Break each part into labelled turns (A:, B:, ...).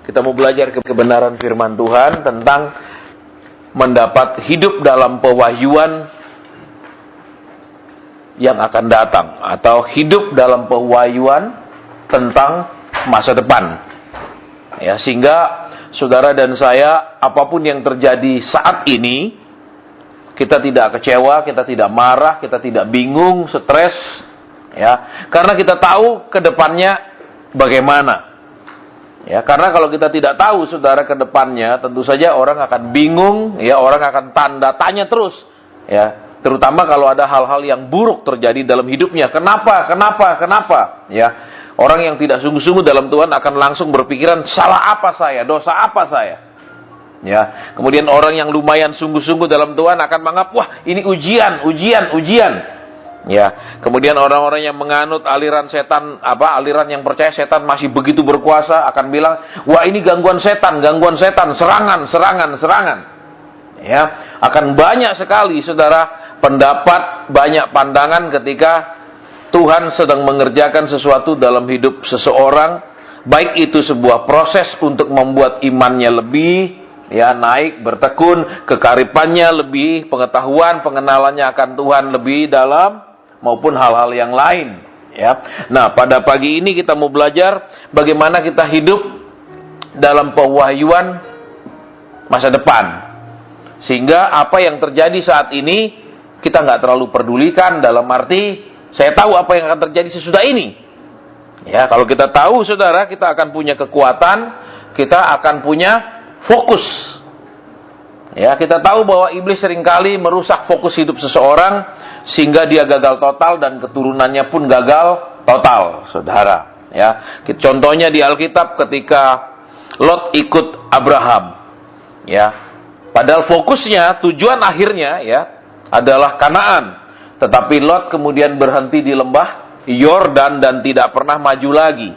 A: Kita mau belajar kebenaran firman Tuhan tentang mendapat hidup dalam pewahyuan yang akan datang, atau hidup dalam pewahyuan tentang masa depan. Ya, sehingga saudara dan saya, apapun yang terjadi saat ini, kita tidak kecewa, kita tidak marah, kita tidak bingung, stres, ya, karena kita tahu ke depannya bagaimana. Ya, karena kalau kita tidak tahu saudara ke depannya, tentu saja orang akan bingung, ya, orang akan tanda tanya terus, ya, terutama kalau ada hal-hal yang buruk terjadi dalam hidupnya. Kenapa? Ya, orang yang tidak sungguh-sungguh dalam Tuhan akan langsung berpikiran, salah apa saya, dosa apa saya? Ya, kemudian orang yang lumayan sungguh-sungguh dalam Tuhan akan menganggap, wah, ini ujian. Ya, kemudian orang-orang yang menganut aliran setan, aliran yang percaya setan masih begitu berkuasa akan bilang, wah, ini gangguan setan, serangan. Ya, akan banyak sekali saudara pendapat, banyak pandangan ketika Tuhan sedang mengerjakan sesuatu dalam hidup seseorang, baik itu sebuah proses untuk membuat imannya lebih, ya, naik, bertekun, kekaripannya lebih, pengetahuan, pengenalannya akan Tuhan lebih dalam, maupun hal-hal yang lain, ya. Nah, pada pagi ini kita mau belajar bagaimana kita hidup dalam pewahyuan masa depan, sehingga apa yang terjadi saat ini kita nggak terlalu pedulikan, dalam arti saya tahu apa yang akan terjadi sesudah ini. Ya, kalau kita tahu, saudara, kita akan punya kekuatan, kita akan punya fokus. Ya, kita tahu bahwa iblis seringkali merusak fokus hidup seseorang sehingga dia gagal total dan keturunannya pun gagal total, saudara. Ya, contohnya di Alkitab ketika Lot ikut Abraham. Ya, padahal fokusnya, tujuan akhirnya, ya, adalah Kanaan. Tetapi Lot kemudian berhenti di lembah Yordan dan tidak pernah maju lagi.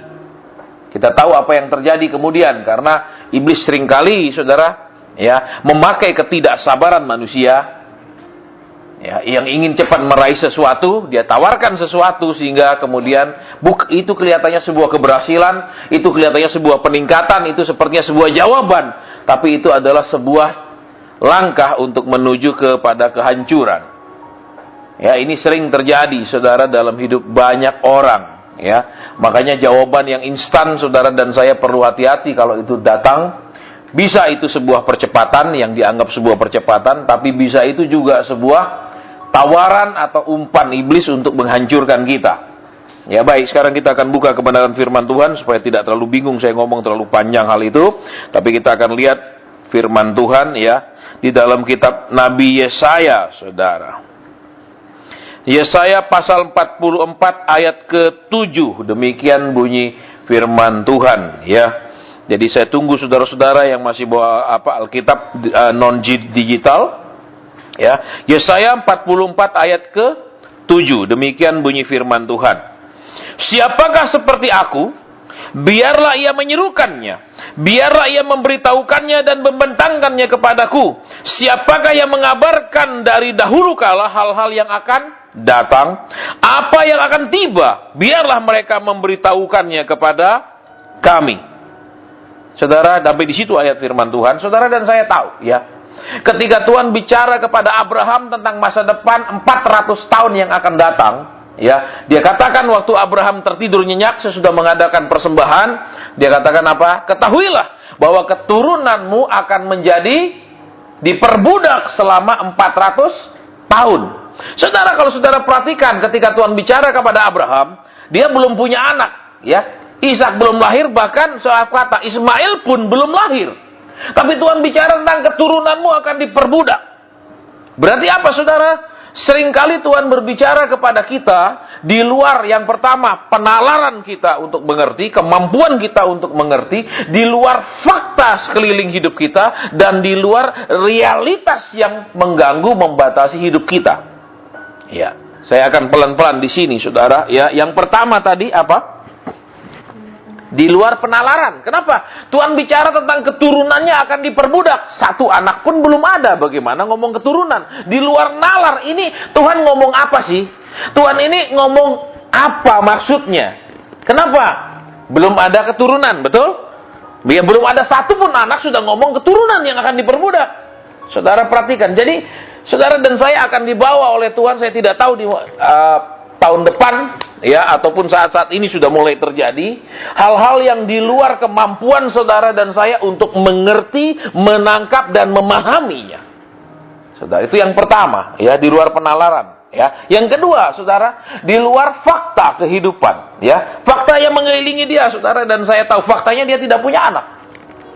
A: Kita tahu apa yang terjadi kemudian, karena iblis seringkali, saudara, ya, memakai ketidaksabaran manusia, ya, yang ingin cepat meraih sesuatu, dia tawarkan sesuatu sehingga kemudian itu kelihatannya sebuah keberhasilan, itu kelihatannya sebuah peningkatan, itu sepertinya sebuah jawaban, tapi itu adalah sebuah langkah untuk menuju kepada kehancuran. Ya, ini sering terjadi, saudara, dalam hidup banyak orang, ya. Makanya jawaban yang instan, saudara dan saya perlu hati-hati kalau itu datang. Bisa itu sebuah percepatan, yang dianggap sebuah percepatan, tapi bisa itu juga sebuah tawaran atau umpan iblis untuk menghancurkan kita. Ya, baik, sekarang kita akan buka kebenaran firman Tuhan supaya tidak terlalu bingung saya ngomong terlalu panjang hal itu, tapi kita akan lihat firman Tuhan, ya, di dalam kitab Nabi Yesaya, saudara. Yesaya pasal 44 ayat ke-7, demikian bunyi firman Tuhan, ya. Jadi saya tunggu saudara-saudara yang masih bawa Alkitab non-digital, ya. Yesaya 44 ayat ke-7, demikian bunyi firman Tuhan. Siapakah seperti aku? Biarlah ia menyerukannya, biarlah ia memberitahukannya dan membentangkannya kepadaku. Siapakah yang mengabarkan dari dahulu kala hal-hal yang akan datang, apa yang akan tiba? Biarlah mereka memberitahukannya kepada kami. Saudara, sampai di situ ayat firman Tuhan. Saudara dan saya tahu, ya, ketika Tuhan bicara kepada Abraham tentang masa depan 400 tahun yang akan datang, ya, dia katakan waktu Abraham tertidur nyenyak sesudah mengadakan persembahan, dia katakan apa? Ketahuilah bahwa keturunanmu akan menjadi diperbudak selama 400 tahun. Saudara, kalau saudara perhatikan ketika Tuhan bicara kepada Abraham, dia belum punya anak, ya. Ishak belum lahir, bahkan soal kata Ismail pun belum lahir. Tapi Tuhan bicara tentang keturunanmu akan diperbudak. Berarti apa, saudara? Seringkali Tuhan berbicara kepada kita di luar, yang pertama, penalaran kita untuk mengerti, kemampuan kita untuk mengerti, di luar fakta sekeliling hidup kita, dan di luar realitas yang mengganggu, membatasi hidup kita. Ya, saya akan pelan-pelan di sini, saudara. Ya, yang pertama tadi apa? Di luar penalaran. Kenapa? Tuhan bicara tentang keturunannya akan diperbudak. Satu anak pun belum ada. Bagaimana ngomong keturunan? Di luar nalar. Ini Tuhan ngomong apa sih? Tuhan ini ngomong apa maksudnya? Kenapa? Belum ada keturunan, betul? Ya, belum ada satu pun anak sudah ngomong keturunan yang akan diperbudak. Saudara perhatikan. Jadi, saudara dan saya akan dibawa oleh Tuhan. Saya tidak tahu di tahun depan, ya, ataupun saat-saat ini sudah mulai terjadi hal-hal yang di luar kemampuan saudara dan saya untuk mengerti, menangkap dan memahaminya. Saudara, itu yang pertama, ya, di luar penalaran. Ya, yang kedua, saudara, di luar fakta kehidupan, ya, fakta yang mengelilingi dia, saudara dan saya tahu faktanya dia tidak punya anak.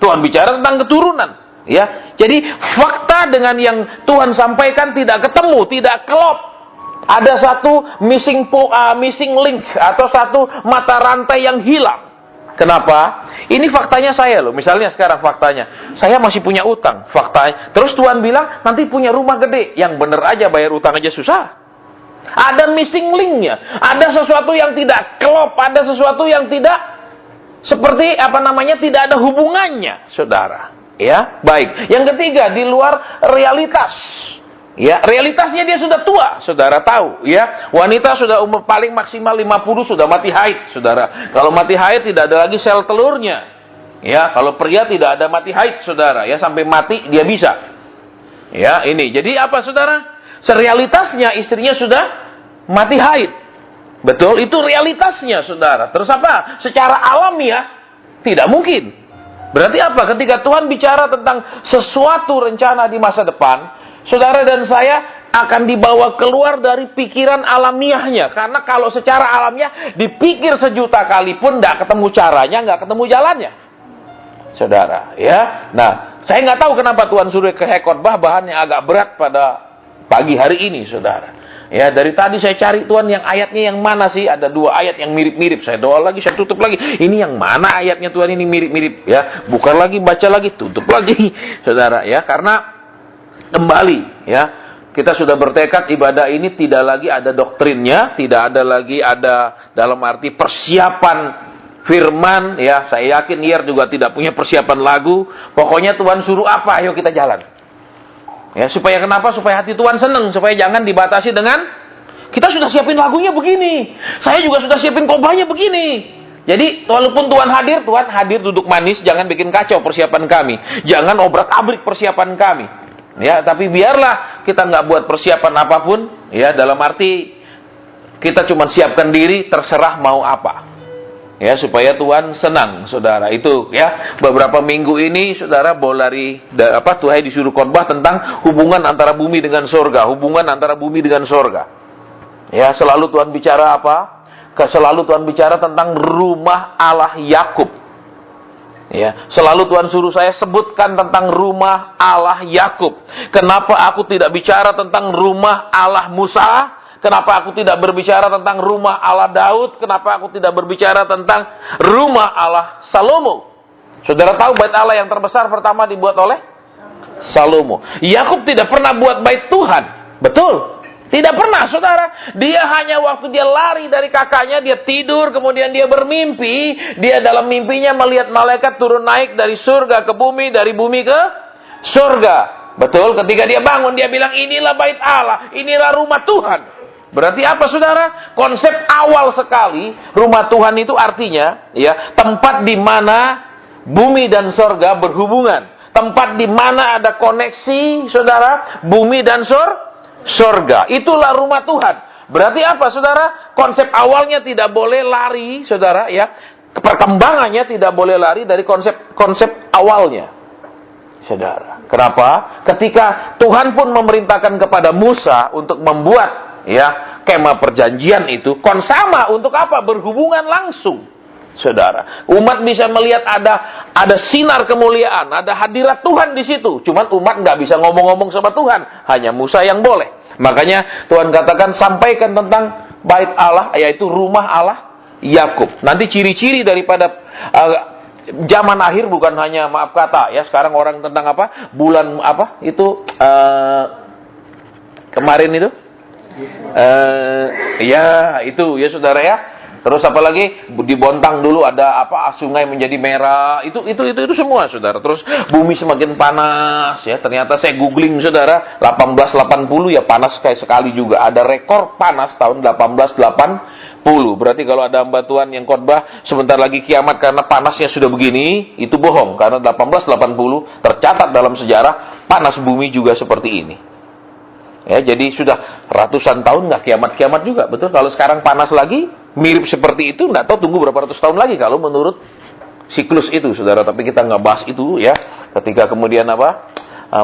A: Tuhan bicara tentang keturunan, ya. Jadi fakta dengan yang Tuhan sampaikan tidak ketemu, tidak klop. Ada satu missing link atau satu mata rantai yang hilang. Kenapa? Ini faktanya saya loh. Misalnya sekarang faktanya, saya masih punya utang. Faktanya. Terus Tuhan bilang nanti punya rumah gede. Yang bener aja bayar utang aja susah. Ada missing linknya, ada sesuatu yang tidak klop, ada sesuatu yang tidak seperti tidak ada hubungannya, saudara. Ya, baik. Yang ketiga, di luar realitas. Ya, realitasnya dia sudah tua, saudara tahu. Ya, wanita sudah umur paling maksimal 50 sudah mati haid, saudara. Kalau mati haid tidak ada lagi sel telurnya. Ya, kalau pria tidak ada mati haid, saudara. Ya, sampai mati dia bisa. Ya, ini. Jadi apa, saudara? Serealitasnya istrinya sudah mati haid. Betul, itu realitasnya, saudara. Terus apa? Secara alamiah tidak mungkin. Berarti apa? Ketika Tuhan bicara tentang sesuatu rencana di masa depan, saudara dan saya akan dibawa keluar dari pikiran alamiahnya. Karena kalau secara alamiah dipikir sejuta kali pun tidak ketemu caranya, nggak ketemu jalannya, saudara. Ya, nah, saya nggak tahu kenapa Tuhan suruh ke khotbah bahan yang agak berat pada pagi hari ini, saudara. Ya, dari tadi saya cari Tuhan yang ayatnya yang mana sih? Ada 2 ayat yang mirip-mirip. Saya doa lagi, saya tutup lagi. Ini yang mana ayatnya Tuhan ini mirip-mirip? Ya, buka lagi, baca lagi, tutup lagi, saudara. Ya, karena kembali, ya, kita sudah bertekad ibadah ini tidak lagi ada doktrinnya, tidak ada lagi ada dalam arti persiapan firman. Ya, saya yakin Yer juga tidak punya persiapan lagu. Pokoknya Tuhan suruh apa, ayo kita jalan. Ya, supaya kenapa? Supaya hati Tuhan senang, supaya jangan dibatasi dengan kita sudah siapin lagunya begini, saya juga sudah siapin khotbahnya begini. Jadi walaupun Tuhan hadir duduk manis, jangan bikin kacau persiapan kami, jangan obrak-abrik persiapan kami. Ya, tapi biarlah kita nggak buat persiapan apapun, ya, dalam arti kita cuma siapkan diri, terserah mau apa. Ya, supaya Tuhan senang, saudara. Itu, ya, beberapa minggu ini, saudara, Tuhan disuruh khotbah tentang hubungan antara bumi dengan sorga. Hubungan antara bumi dengan sorga. Ya, selalu Tuhan bicara apa? Selalu Tuhan bicara tentang rumah Allah Yakub. Ya, selalu Tuhan suruh saya sebutkan tentang rumah Allah Yakub. Kenapa aku tidak bicara tentang rumah Allah Musa? Kenapa aku tidak berbicara tentang rumah Allah Daud? Kenapa aku tidak berbicara tentang rumah Allah Salomo? Saudara tahu bait Allah yang terbesar pertama dibuat oleh Salomo. Yakub tidak pernah buat bait Tuhan. Betul? Tidak pernah, saudara. Dia hanya waktu dia lari dari kakaknya, dia tidur, kemudian dia bermimpi. Dia dalam mimpinya melihat malaikat turun naik dari surga ke bumi, dari bumi ke surga. Betul? Ketika dia bangun, dia bilang, inilah bait Allah, inilah rumah Tuhan. Berarti apa, saudara? Konsep awal sekali rumah Tuhan itu artinya, ya, tempat di mana bumi dan sorga berhubungan, tempat di mana ada koneksi, saudara, bumi dan sorga. Itulah rumah Tuhan. Berarti apa, saudara? Konsep awalnya tidak boleh lari, saudara, ya. Perkembangannya tidak boleh lari dari konsep awalnya, saudara. Kenapa? Ketika Tuhan pun memerintahkan kepada Musa untuk membuat, ya, kemah perjanjian itu, sama untuk apa? Berhubungan langsung, saudara. Umat bisa melihat ada sinar kemuliaan, ada hadirat Tuhan di situ. Cuman umat nggak bisa ngomong-ngomong sama Tuhan, hanya Musa yang boleh. Makanya Tuhan katakan sampaikan tentang bait Allah, yaitu rumah Allah Yakub. Nanti ciri-ciri daripada zaman akhir bukan hanya maaf kata, ya, sekarang orang tentang apa? Bulan apa? Itu kemarin itu. Ya, itu, ya, saudara, ya. Terus apa lagi? Di Bontang dulu ada apa? Sungai menjadi merah. Itu semua, saudara. Terus bumi semakin panas, ya. Ternyata saya googling, saudara, 1880 ya panas kayak sekali juga. Ada rekor panas tahun 1880 Berarti kalau ada hamba Tuhan yang khotbah sebentar lagi kiamat karena panasnya sudah begini, itu bohong. Karena 1880 tercatat dalam sejarah panas bumi juga seperti ini. Ya, jadi sudah ratusan tahun nggak kiamat-kiamat juga, betul. Kalau sekarang panas lagi, mirip seperti itu, nggak tahu tunggu berapa ratus tahun lagi kalau menurut siklus itu, saudara. Tapi kita nggak bahas itu ya. Ketika kemudian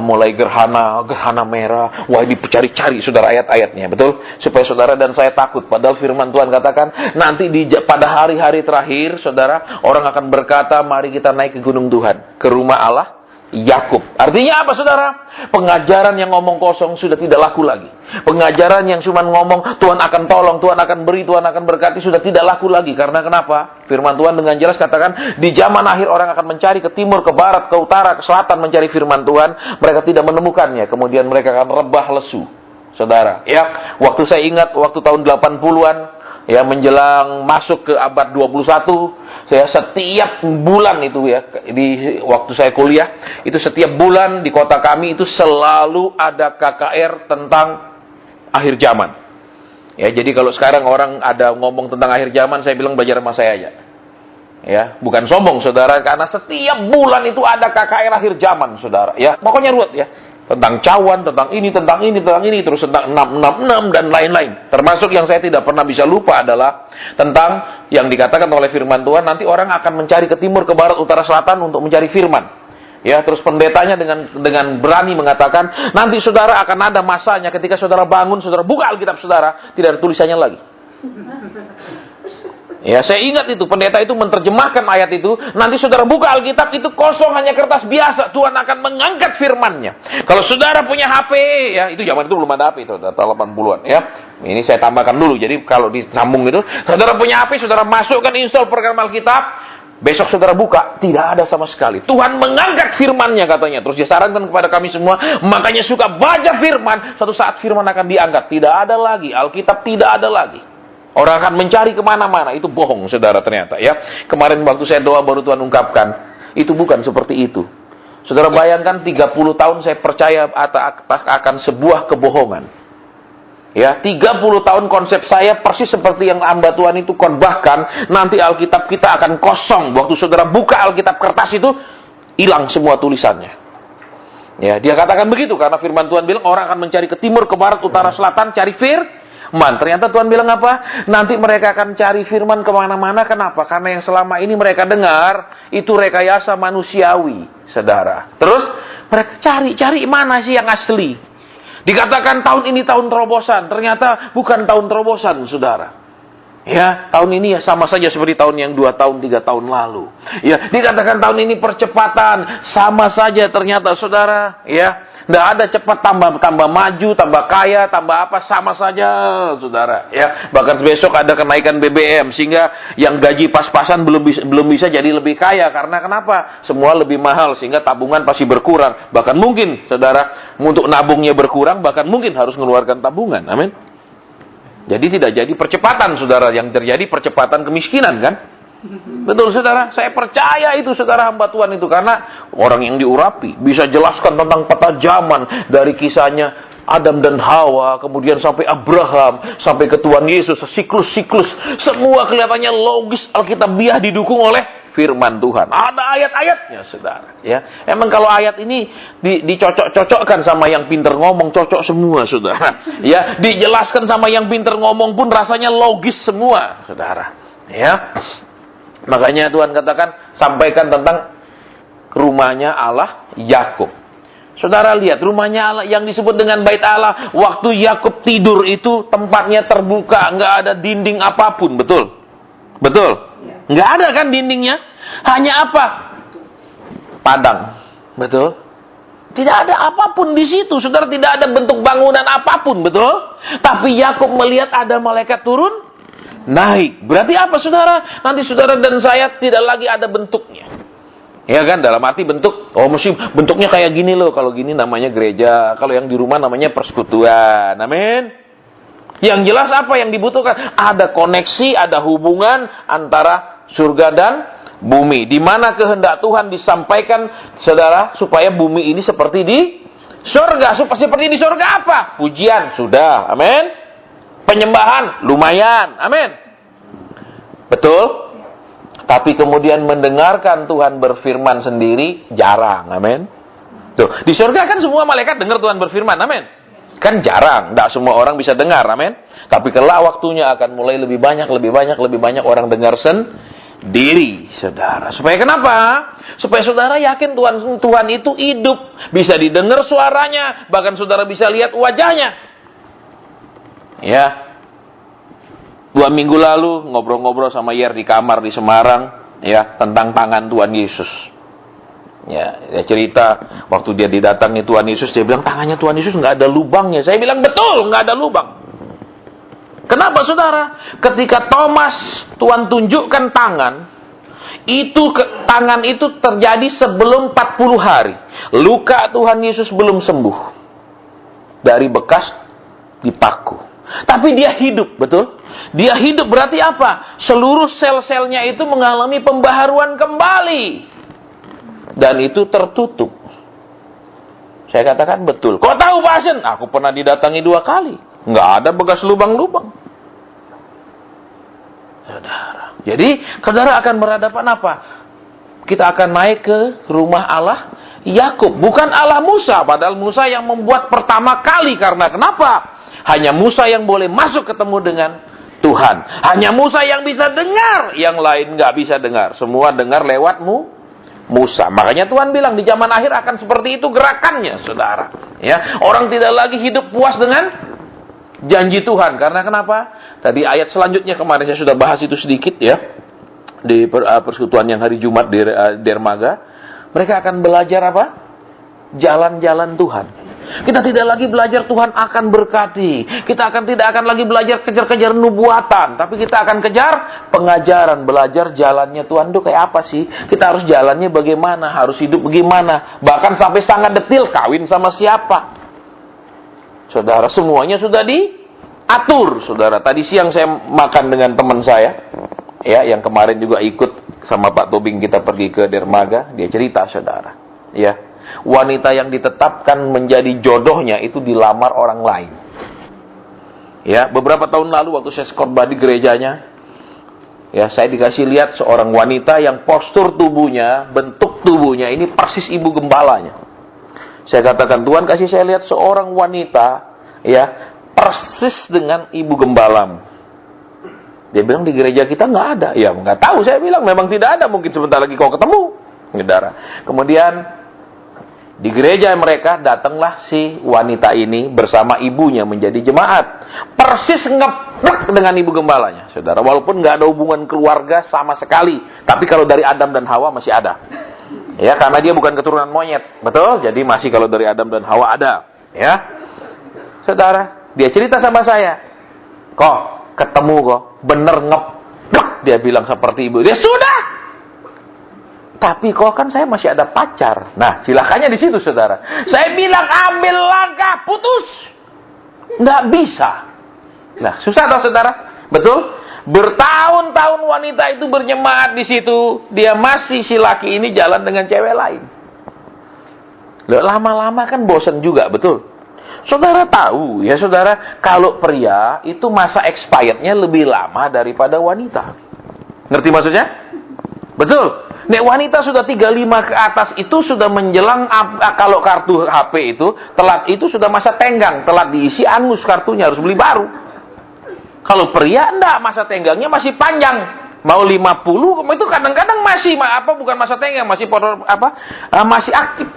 A: mulai gerhana merah, wah dicari-cari saudara ayat-ayatnya, betul. Supaya saudara dan saya takut. Padahal firman Tuhan katakan nanti pada hari-hari terakhir, saudara, orang akan berkata, mari kita naik ke gunung Tuhan, ke rumah Allah Yakub. Artinya apa, saudara? Pengajaran yang ngomong kosong sudah tidak laku lagi. Pengajaran yang cuma ngomong Tuhan akan tolong, Tuhan akan beri, Tuhan akan berkati sudah tidak laku lagi. Karena kenapa? Firman Tuhan dengan jelas katakan di zaman akhir orang akan mencari ke timur, ke barat, ke utara, ke selatan mencari firman Tuhan. Mereka tidak menemukannya. Kemudian mereka akan rebah lesu. Saudara, ya, waktu saya ingat waktu tahun 80-an ya, menjelang masuk ke abad 21, saya setiap bulan itu ya, di waktu saya kuliah, itu setiap bulan di kota kami itu selalu ada KKR tentang akhir zaman. Ya, jadi kalau sekarang orang ada ngomong tentang akhir zaman, saya bilang belajar sama saya aja. Ya, bukan sombong, saudara, karena setiap bulan itu ada KKR akhir zaman, saudara. Ya, pokoknya ruwet ya. Tentang cawan, tentang ini, terus tentang 666 dan lain-lain. Termasuk yang saya tidak pernah bisa lupa adalah tentang yang dikatakan oleh firman Tuhan, nanti orang akan mencari ke timur, ke barat, utara, selatan untuk mencari firman. Ya, terus pendetanya dengan berani mengatakan, nanti saudara akan ada masanya ketika saudara bangun, saudara buka Alkitab saudara, tidak ada tulisannya lagi. Ya, saya ingat itu, pendeta itu menerjemahkan ayat itu, nanti saudara buka Alkitab itu kosong, hanya kertas biasa, Tuhan akan mengangkat firman-Nya. Kalau saudara punya HP, ya, itu zaman itu belum ada HP, itu data 80-an, ya. Ini saya tambahkan dulu, jadi kalau disambung itu, saudara punya HP, saudara masukkan install program Alkitab, besok saudara buka, tidak ada sama sekali. Tuhan mengangkat firman-Nya katanya, terus dia sarankan kepada kami semua, makanya suka baca firman, suatu saat firman akan diangkat, tidak ada lagi, Alkitab tidak ada lagi. Orang akan mencari kemana-mana. Itu bohong, saudara, ternyata ya. Kemarin waktu saya doa baru Tuhan ungkapkan, itu bukan seperti itu. Saudara bayangkan 30 tahun saya percaya akan sebuah kebohongan. Ya, 30 tahun konsep saya persis seperti yang hamba Tuhan itu khotbahkan, nanti Alkitab kita akan kosong. Waktu saudara buka Alkitab kertas itu, hilang semua tulisannya. Ya, dia katakan begitu karena firman Tuhan bilang orang akan mencari ke timur, ke barat, utara, selatan, cari ternyata Tuhan bilang apa? Nanti mereka akan cari firman kemana-mana. Kenapa? Karena yang selama ini mereka dengar itu rekayasa manusiawi, saudara. Terus mereka cari mana sih yang asli? Dikatakan tahun ini tahun terobosan, ternyata bukan tahun terobosan, saudara. Ya, tahun ini ya sama saja seperti tahun yang 2 tahun, 3 tahun lalu. Ya, dikatakan tahun ini percepatan, sama saja ternyata, saudara. Ya. Nggak ada cepat tambah maju, tambah kaya, tambah apa, sama saja, saudara. Ya, bahkan besok ada kenaikan BBM sehingga yang gaji pas-pasan belum bisa jadi lebih kaya karena kenapa? Semua lebih mahal sehingga tabungan pasti berkurang. Bahkan mungkin, saudara, untuk nabungnya berkurang, bahkan mungkin harus mengeluarkan tabungan. Amin. Jadi tidak jadi percepatan, saudara. Yang terjadi percepatan kemiskinan, kan? Betul, saudara. Saya percaya itu, saudara, hamba Tuhan itu. Karena orang yang diurapi bisa jelaskan tentang peta zaman. Dari kisahnya Adam dan Hawa, kemudian sampai Abraham, sampai ke Tuhan Yesus, siklus-siklus. Semua kelihatannya logis, alkitabiah, didukung oleh firman Tuhan. Ada ayat-ayatnya, saudara. Ya, emang kalau ayat ini dicocok-cocokkan sama yang pinter ngomong, cocok semua, saudara. Ya, dijelaskan sama yang pinter ngomong pun rasanya logis semua, saudara. Ya. Makanya Tuhan katakan, sampaikan tentang rumahnya Allah Yakub. Saudara lihat, rumahnya Allah yang disebut dengan bait Allah, waktu Yakub tidur itu tempatnya terbuka, nggak ada dinding apapun, betul? Betul? Nggak ada kan dindingnya? Hanya apa? Padang, betul? Tidak ada apapun di situ, saudara, tidak ada bentuk bangunan apapun, betul? Tapi Yakub melihat ada malaikat turun, naik. Berarti apa, saudara? Nanti saudara dan saya tidak lagi ada bentuknya. Ya kan? Dalam arti bentuk, mesti bentuknya kayak gini loh. Kalau gini namanya gereja. Kalau yang di rumah namanya persekutuan. Amin. Yang jelas apa yang dibutuhkan? Ada koneksi, ada hubungan antara surga dan bumi. Di mana kehendak Tuhan disampaikan, saudara, supaya bumi ini seperti di surga. Seperti di surga apa? Pujian, sudah. Amin. Penyembahan, lumayan. Amin. Betul? Tapi kemudian mendengarkan Tuhan berfirman sendiri, jarang. Amin. Tuh, di surga kan semua malaikat dengar Tuhan berfirman. Amin. Kan jarang, tidak semua orang bisa dengar. Amin. Tapi kelak waktunya akan mulai lebih banyak orang dengar sendiri, saudara. Supaya kenapa? Supaya saudara yakin Tuhan itu hidup, bisa didengar suaranya, bahkan saudara bisa lihat wajahnya. Ya. 2 minggu lalu ngobrol-ngobrol sama Yer di kamar di Semarang, ya, tentang tangan Tuhan Yesus. Ya, dia cerita waktu dia didatangi Tuhan Yesus, dia bilang tangannya Tuhan Yesus nggak ada lubangnya. Saya bilang betul, nggak ada lubang. Kenapa, saudara? Ketika Thomas Tuhan tunjukkan tangan, tangan itu terjadi sebelum 40 hari. Luka Tuhan Yesus belum sembuh dari bekas dipaku. Tapi dia hidup, betul? Dia hidup berarti apa? Seluruh sel-selnya itu mengalami pembaharuan kembali. Dan itu tertutup. Saya katakan betul. Kok tahu, Pak Asen? Aku pernah didatangi 2 kali. Nggak ada bekas lubang-lubang. Saudara. Jadi, saudara akan berhadapan apa? Kita akan naik ke rumah Allah Yakub. Bukan Allah Musa. Padahal Musa yang membuat pertama kali. Karena kenapa? Hanya Musa yang boleh masuk ketemu dengan Tuhan. Hanya Musa yang bisa dengar. Yang lain nggak bisa dengar. Semua dengar lewat Musa. Makanya Tuhan bilang di zaman akhir akan seperti itu gerakannya, saudara. Ya, orang tidak lagi hidup puas dengan janji Tuhan. Karena kenapa? Tadi ayat selanjutnya kemarin saya sudah bahas itu sedikit ya. Di persekutuan yang hari Jumat di Dermaga. Mereka akan belajar apa? Jalan-jalan Tuhan. Kita tidak lagi belajar Tuhan akan berkati. Kita tidak akan lagi belajar kejar-kejar nubuatan. Tapi kita akan kejar pengajaran. Belajar jalannya Tuhan itu kayak apa sih? Kita harus jalannya bagaimana? Harus hidup bagaimana? Bahkan sampai sangat detil. Kawin sama siapa? Saudara, semuanya sudah diatur. Saudara, tadi siang saya makan dengan teman saya. Ya, yang kemarin juga ikut sama Pak Tobing kita pergi ke Dermaga. Dia cerita, saudara. Ya. Wanita yang ditetapkan menjadi jodohnya itu dilamar orang lain. Ya, beberapa tahun lalu waktu saya khotbah di gerejanya, ya, saya dikasih lihat seorang wanita yang postur tubuhnya, bentuk tubuhnya ini persis ibu gembalanya. Saya katakan, Tuhan kasih saya lihat seorang wanita, ya, persis dengan ibu gembalamu. Dia bilang di gereja kita nggak ada. Ya, nggak tahu. Saya bilang memang tidak ada. Mungkin sebentar lagi kau ketemu, saudara. Kemudian di gereja mereka datanglah si wanita ini bersama ibunya menjadi jemaat. Persis ngeplek dengan ibu gembalanya, saudara. Walaupun nggak ada hubungan keluarga sama sekali. Tapi kalau dari Adam dan Hawa masih ada. Ya, karena dia bukan keturunan monyet. Betul? Jadi masih kalau dari Adam dan Hawa ada. Ya. Saudara, dia cerita sama saya. Kok, ketemu kok. Bener ngeplek. Dia bilang seperti ibu. Dia sudah. Tapi kok kan saya masih ada pacar. Nah, silakannya di situ, saudara. Saya bilang ambil langkah, putus. Nggak bisa. Nah, susah dong, saudara. Betul? Bertahun-tahun wanita itu berjemaat di situ. Dia masih si laki ini jalan dengan cewek lain. Lama-lama kan bosan juga, betul? Saudara tahu, ya saudara, kalau pria itu masa expirednya lebih lama daripada wanita. Ngerti maksudnya? Betul. Nek wanita sudah 35 ke atas itu sudah menjelang, kalau kartu HP itu telat, itu sudah masa tenggang, telat diisi angus kartunya, harus beli baru. Kalau pria enggak, masa tenggangnya masih panjang. Mau 50 itu kadang-kadang masih bukan masa tenggang, masih masih aktif.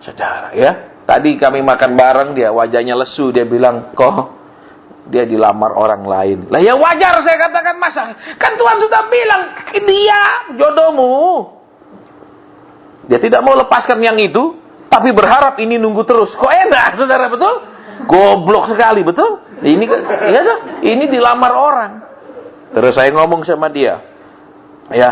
A: Saudara, ya. Tadi kami makan bareng, dia wajahnya lesu, dia bilang, "Kok dia dilamar orang lain." Lah ya wajar, saya katakan, masa kan Tuhan sudah bilang dia jodohmu. Dia tidak mau lepaskan yang itu, tapi berharap ini nunggu terus. Kok enak, saudara, betul? Goblok sekali, betul? Ini ya tuh, ini dilamar orang. Terus saya ngomong sama dia, ya,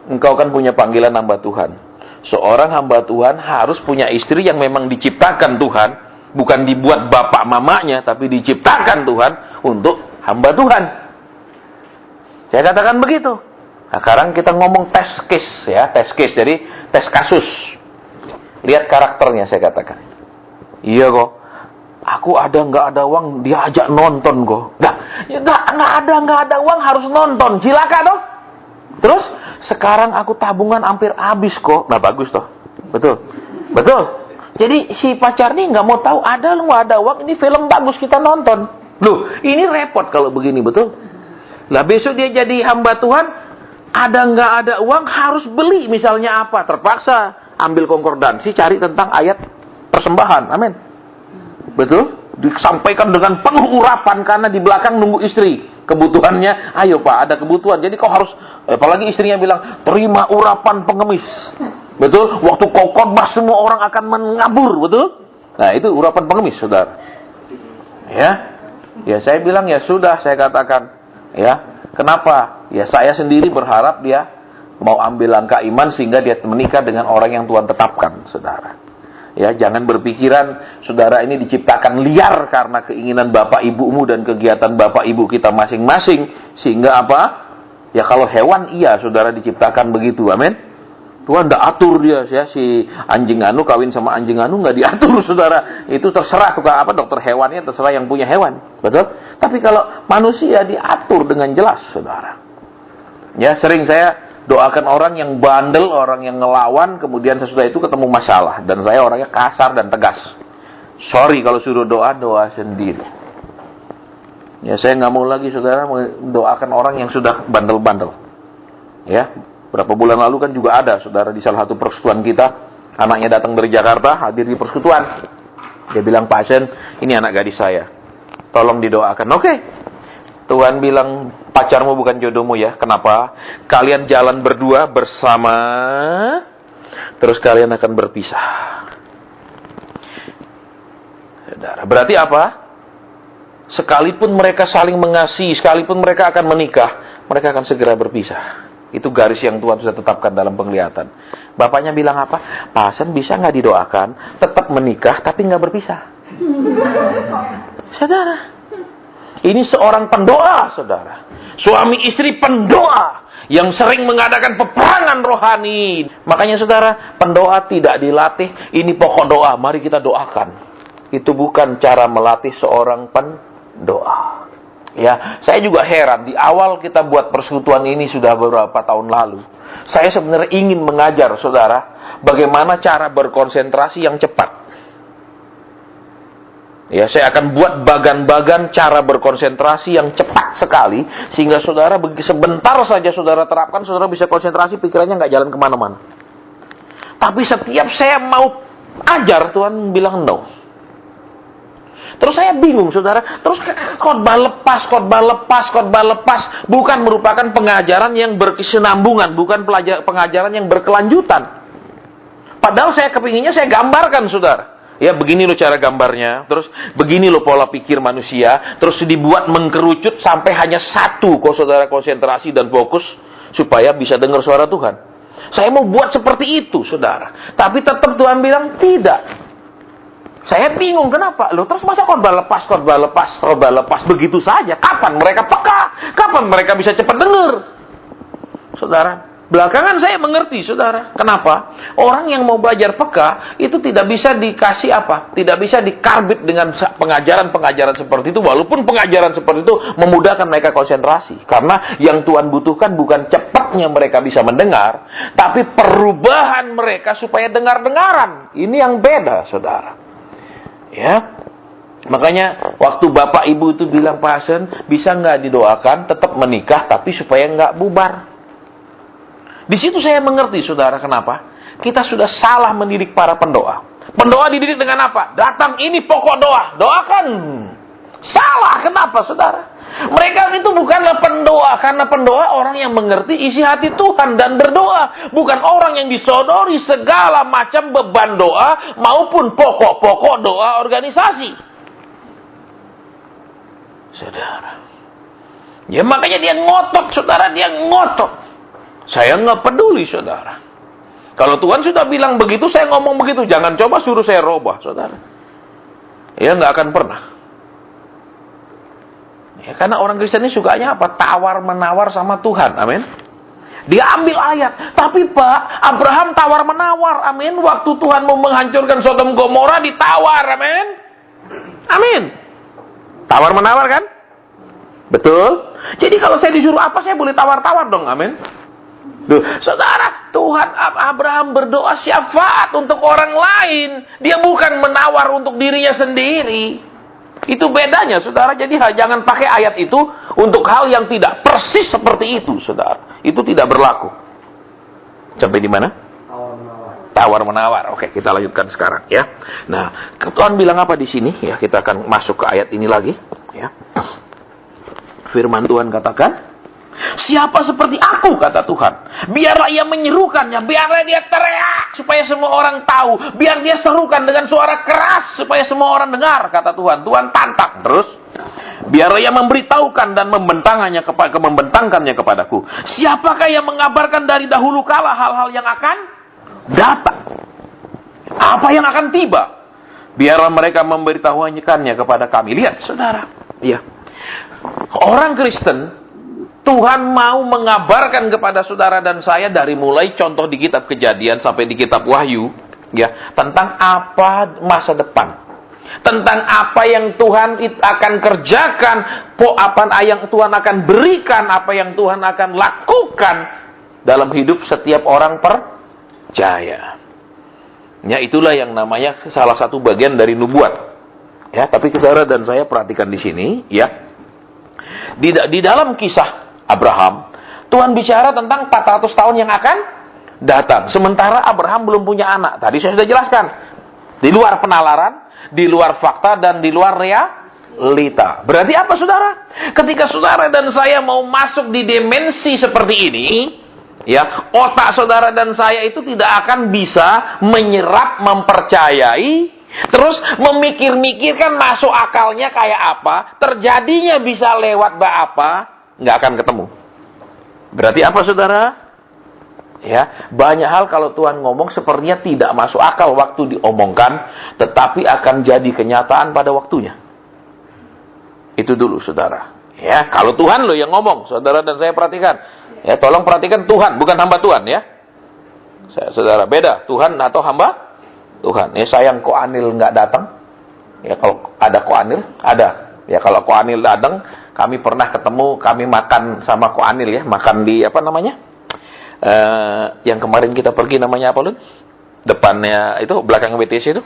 A: engkau kan punya panggilan hamba Tuhan. Seorang hamba Tuhan harus punya istri yang memang diciptakan Tuhan. Bukan dibuat bapak mamanya, tapi diciptakan Tuhan untuk hamba Tuhan. Saya katakan begitu. Nah, sekarang kita ngomong test case, ya, test case, jadi tes kasus. Lihat karakternya, saya katakan. Iya kok. Aku ada nggak ada uang, dia ajak nonton kok. Nggak ada uang harus nonton, cilaka toh. Terus sekarang aku tabungan hampir habis kok. Nah bagus toh, betul. Jadi si pacar nih nggak mau tahu ada lu nggak ada uang, ini film bagus kita nonton. Loh, ini repot kalau begini, betul. Lah besok dia jadi hamba Tuhan, ada nggak ada uang harus beli misalnya apa, terpaksa ambil konkordansi cari tentang ayat persembahan, amin. Betul? Disampaikan dengan penuh urapan karena di belakang nunggu istri. Kebutuhannya, ayo Pak, ada kebutuhan. Jadi kau harus, apalagi istrinya bilang, terima urapan pengemis. Betul? Waktu kau khotbah semua orang akan mengabur, betul? Nah, itu urapan pengemis, saudara. Ya, saya bilang ya sudah, saya katakan. Ya, kenapa? Ya saya sendiri berharap dia mau ambil langkah iman sehingga dia menikah dengan orang yang Tuhan tetapkan, saudara. Ya, jangan berpikiran saudara ini diciptakan liar karena keinginan bapak ibumu dan kegiatan bapak ibu kita masing-masing. Sehingga apa? Ya kalau hewan iya saudara diciptakan begitu, amin. Tuhan tidak atur dia, ya, si anjing anu kawin sama anjing anu nggak diatur saudara. Itu terserah dokter hewannya, terserah yang punya hewan, betul? Tapi kalau manusia diatur dengan jelas, saudara. Ya sering saya doakan orang yang bandel, orang yang ngelawan, kemudian sesudah itu ketemu masalah. Dan saya orangnya kasar dan tegas. Sorry kalau suruh doa sendiri. Ya saya nggak mau lagi saudara mendoakan orang yang sudah bandel-bandel. Ya, berapa bulan lalu kan juga ada saudara di salah satu persekutuan kita, anaknya datang dari Jakarta, hadir di persekutuan. Dia bilang, Pak Sen, ini anak gadis saya. Tolong didoakan. Oke. Tuhan bilang, pacarmu bukan jodohmu ya. Kenapa? Kalian jalan berdua bersama, terus kalian akan berpisah. Saudara, berarti apa? Sekalipun mereka saling mengasihi, sekalipun mereka akan menikah, mereka akan segera berpisah. Itu garis yang Tuhan sudah tetapkan dalam penglihatan. Bapaknya bilang apa? Pasan bisa nggak didoakan, tetap menikah tapi nggak berpisah. Saudara, ini seorang pendoa, saudara. Suami istri pendoa yang sering mengadakan peperangan rohani. Makanya saudara, pendoa tidak dilatih. Ini pokok doa, mari kita doakan. Itu bukan cara melatih seorang pendoa. Ya, saya juga heran. Di awal kita buat persekutuan ini sudah beberapa tahun lalu. Saya sebenarnya ingin mengajar saudara bagaimana cara berkonsentrasi yang cepat. Ya, saya akan buat bagan-bagan cara berkonsentrasi yang cepat sekali, sehingga saudara sebentar saja saudara terapkan, saudara bisa konsentrasi, pikirannya nggak jalan kemana-mana. Tapi setiap saya mau ajar, Tuhan bilang no. Terus saya bingung, saudara. Terus khotbah lepas, bukan merupakan pengajaran yang berkesinambungan, bukan pengajaran yang berkelanjutan. Padahal saya kepinginnya saya gambarkan, saudara. Ya, begini loh cara gambarnya, terus begini loh pola pikir manusia, terus dibuat mengkerucut sampai hanya satu kok saudara konsentrasi dan fokus supaya bisa dengar suara Tuhan. Saya mau buat seperti itu, saudara. Tapi tetap Tuhan bilang tidak. Saya bingung kenapa? Loh, terus masa khotbah lepas begitu saja? Kapan mereka peka? Kapan mereka bisa cepat dengar? Saudara, belakangan saya mengerti, saudara. Kenapa? Orang yang mau belajar peka, itu tidak bisa dikasih apa? Tidak bisa dikarbit dengan pengajaran-pengajaran seperti itu. Walaupun pengajaran seperti itu memudahkan mereka konsentrasi. Karena yang Tuhan butuhkan bukan cepatnya mereka bisa mendengar, tapi perubahan mereka supaya dengar-dengaran. Ini yang beda, saudara. Ya, makanya waktu bapak ibu itu bilang, Pak Hasan, bisa nggak didoakan, tetap menikah, tapi supaya nggak bubar. Di situ saya mengerti, saudara, kenapa? Kita sudah salah mendidik para pendoa. Pendoa dididik dengan apa? Datang, ini pokok doa, doakan. Salah, kenapa, saudara? Mereka itu bukanlah pendoa, karena pendoa orang yang mengerti isi hati Tuhan dan berdoa. Bukan orang yang disodori segala macam beban doa maupun pokok-pokok doa organisasi. Saudara. Ya makanya dia ngotot, saudara, dia ngotot. Saya nggak peduli, saudara. Kalau Tuhan sudah bilang begitu, saya ngomong begitu. Jangan coba suruh saya robah, saudara. Ya nggak akan pernah. Ya, karena orang Kristen ini sukanya apa? Tawar-menawar sama Tuhan, amin. Dia ambil ayat. Tapi Pak, Abraham tawar-menawar, amin. Waktu Tuhan mau menghancurkan Sodom Gomora, ditawar, amin. Amin. Tawar-menawar kan? Betul. Jadi kalau saya disuruh apa, saya boleh tawar-tawar dong. Amin. Duh, saudara, Tuhan Abraham berdoa syafaat untuk orang lain. Dia bukan menawar untuk dirinya sendiri. Itu bedanya, saudara. Jadi jangan pakai ayat itu untuk hal yang tidak persis seperti itu, saudara. Itu tidak berlaku. Sampai di mana? Tawar-menawar. Oke, kita lanjutkan sekarang ya. Nah, Tuhan bilang apa di sini? Ya, kita akan masuk ke ayat ini lagi. Ya. Firman Tuhan katakan, siapa seperti aku, kata Tuhan. Biarlah ia menyerukannya, biarlah dia teriak supaya semua orang tahu. Biar dia serukan dengan suara keras supaya semua orang dengar, kata Tuhan. Tuhan tantang terus. Biarlah ia memberitahukan dan membentangkannya kepadaku. Siapakah yang mengabarkan dari dahulu kala hal-hal yang akan datang? Apa yang akan tiba? Biarlah mereka memberitahukannya kepada kami. Lihat, saudara. Ya. Orang Kristen, Tuhan mau mengabarkan kepada saudara dan saya dari mulai contoh di kitab Kejadian sampai di kitab Wahyu, ya, tentang apa masa depan. Tentang apa yang Tuhan akan kerjakan, apa yang Tuhan akan berikan, apa yang Tuhan akan lakukan dalam hidup setiap orang percaya. Ya, itulah yang namanya salah satu bagian dari nubuat. Ya, tapi saudara dan saya perhatikan di sini, ya. Di dalam kisah Abraham, Tuhan bicara tentang 400 tahun yang akan datang. Sementara Abraham belum punya anak. Tadi saya sudah jelaskan. Di luar penalaran, di luar fakta, dan di luar realita. Berarti apa, saudara? Ketika saudara dan saya mau masuk di dimensi seperti ini, ya, otak saudara dan saya itu tidak akan bisa menyerap, mempercayai, terus memikir-mikirkan masuk akalnya kayak apa, terjadinya bisa lewat apa, nggak akan ketemu. Berarti apa, saudara? Ya, banyak hal kalau Tuhan ngomong sepertinya tidak masuk akal waktu diomongkan, tetapi akan jadi kenyataan pada waktunya. Itu dulu, saudara. Ya, kalau Tuhan loh yang ngomong, saudara dan saya perhatikan. Ya, tolong perhatikan Tuhan, bukan hamba Tuhan ya. Saudara, beda Tuhan atau hamba Tuhan. Ya, sayang kok Anil nggak datang. Ya, kalau ada kok Anil, ada. Ya, kalau kok Anil datang, kami pernah ketemu, kami makan sama kok Anil ya, makan di apa namanya? Yang kemarin kita pergi namanya apa, Lun? Depannya itu, belakang WTC itu.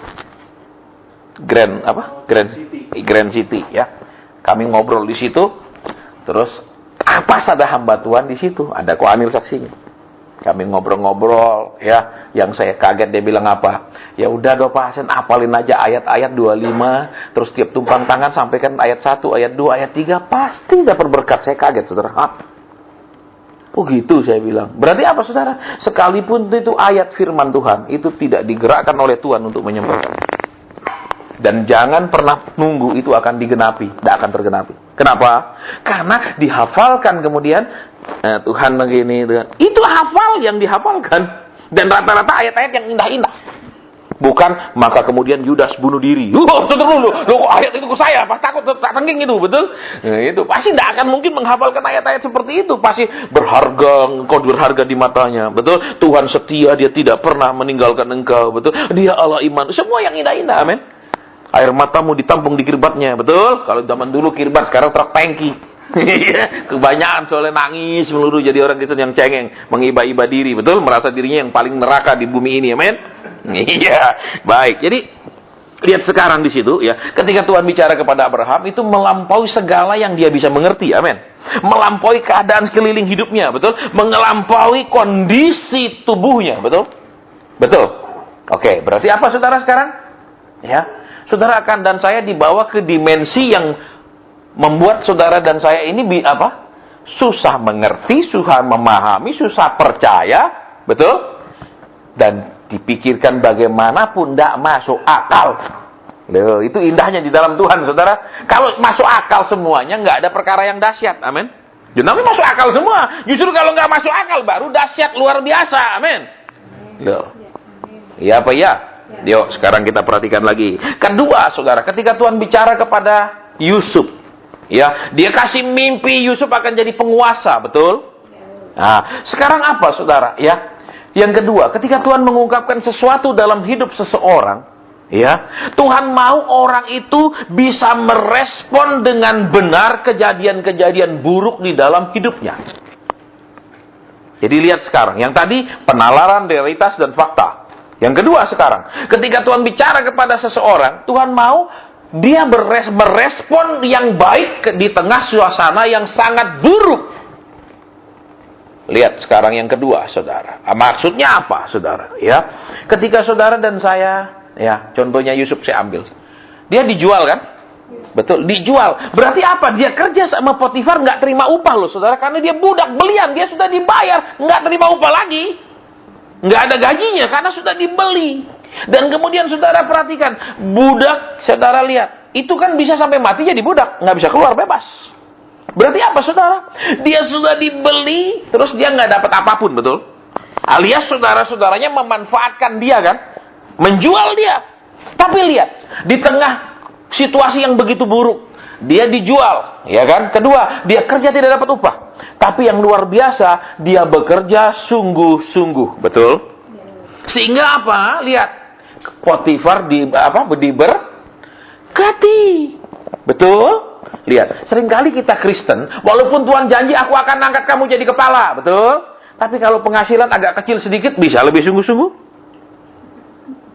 A: Grand City ya. Kami ngobrol di situ. Terus pas ada hamba Tuhan di situ, ada kok Anil saksinya. Kami ngobrol-ngobrol ya, yang saya kaget dia bilang apa? Ya udah dong Pak Hasan, apalin aja ayat-ayat 25, terus tiap tumpang tangan sampaikan ayat 1, ayat 2, ayat 3, pasti dapat berkat. Saya kaget, saudara. Oh gitu, saya bilang. Berarti apa, saudara? Sekalipun itu ayat firman Tuhan, itu tidak digerakkan oleh Tuhan untuk menyampaikan. Dan jangan pernah nunggu itu akan digenapi, tidak akan tergenapi. Kenapa? Karena dihafalkan kemudian Tuhan begini, itu hafal yang dihafalkan, dan rata-rata ayat-ayat yang indah-indah. Bukan maka kemudian Yudas bunuh diri. Dulu, kok ayat itu ke saya, pas takut tengking itu, betul? Nah, itu pasti tidak akan mungkin menghafalkan ayat-ayat seperti itu. Pasti berharga, engkau berharga di matanya, betul? Tuhan setia, dia tidak pernah meninggalkan engkau, betul? Dia Allah iman, semua yang indah-indah, amin. Air matamu ditampung di kirbatnya, betul? Kalau zaman dulu kirbat, sekarang truk tangki. Kebanyakan soalnya nangis melulu, jadi orang Kristen yang cengeng, mengiba-iba diri, betul? Merasa dirinya yang paling neraka di bumi ini, amin. Iya, baik. Jadi lihat sekarang di situ ya, ketika Tuhan bicara kepada Abraham itu melampaui segala yang dia bisa mengerti, amin. Melampaui keadaan sekeliling hidupnya, betul? Melampaui kondisi tubuhnya, betul? Betul. Oke, berarti apa, saudara, sekarang? Ya, saudara akan dan saya dibawa ke dimensi yang membuat saudara dan saya ini susah mengerti, susah memahami, susah percaya, betul? Dan dipikirkan bagaimanapun tidak masuk akal. Loh, itu indahnya di dalam Tuhan, saudara. Kalau masuk akal semuanya, nggak ada perkara yang dahsyat, amin. Jadi namanya masuk akal semua. Justru kalau nggak masuk akal, baru dahsyat luar biasa, amin. Loh, iya apa ya? Yuk, sekarang kita perhatikan lagi. Kedua, saudara, ketika Tuhan bicara kepada Yusuf, ya, dia kasih mimpi Yusuf akan jadi penguasa, betul? Nah, sekarang apa, saudara? Ya, yang kedua, ketika Tuhan mengungkapkan sesuatu dalam hidup seseorang, Ya, Tuhan mau orang itu bisa merespon dengan benar kejadian-kejadian buruk di dalam hidupnya. Jadi lihat sekarang, yang tadi penalaran realitas dan fakta. Yang kedua sekarang, ketika Tuhan bicara kepada seseorang, Tuhan mau dia merespon yang baik di tengah suasana yang sangat buruk. Lihat sekarang yang kedua, saudara. Maksudnya apa, saudara? Ya, ketika saudara dan saya, ya, contohnya Yusuf saya ambil. Dia dijual kan? Betul, dijual. Berarti apa? Dia kerja sama Potifar nggak terima upah loh, saudara. Karena dia budak belian, dia sudah dibayar, nggak terima upah lagi. Nggak ada gajinya karena sudah dibeli. Dan kemudian saudara perhatikan, budak, saudara lihat, itu kan bisa sampai mati jadi budak, nggak bisa keluar bebas. Berarti apa, saudara? Dia sudah dibeli, terus dia nggak dapat apapun, betul? Alias saudara-saudaranya memanfaatkan dia kan? Menjual dia. Tapi lihat, di tengah situasi yang begitu buruk, dia dijual, ya kan? Kedua, dia kerja tidak dapat upah. Tapi yang luar biasa, dia bekerja sungguh-sungguh, betul? Sehingga apa? Lihat, Potifar diberkati. Betul? Lihat, seringkali kita Kristen, walaupun Tuhan janji aku akan angkat kamu jadi kepala, betul? Tapi kalau penghasilan agak kecil sedikit, bisa lebih sungguh-sungguh.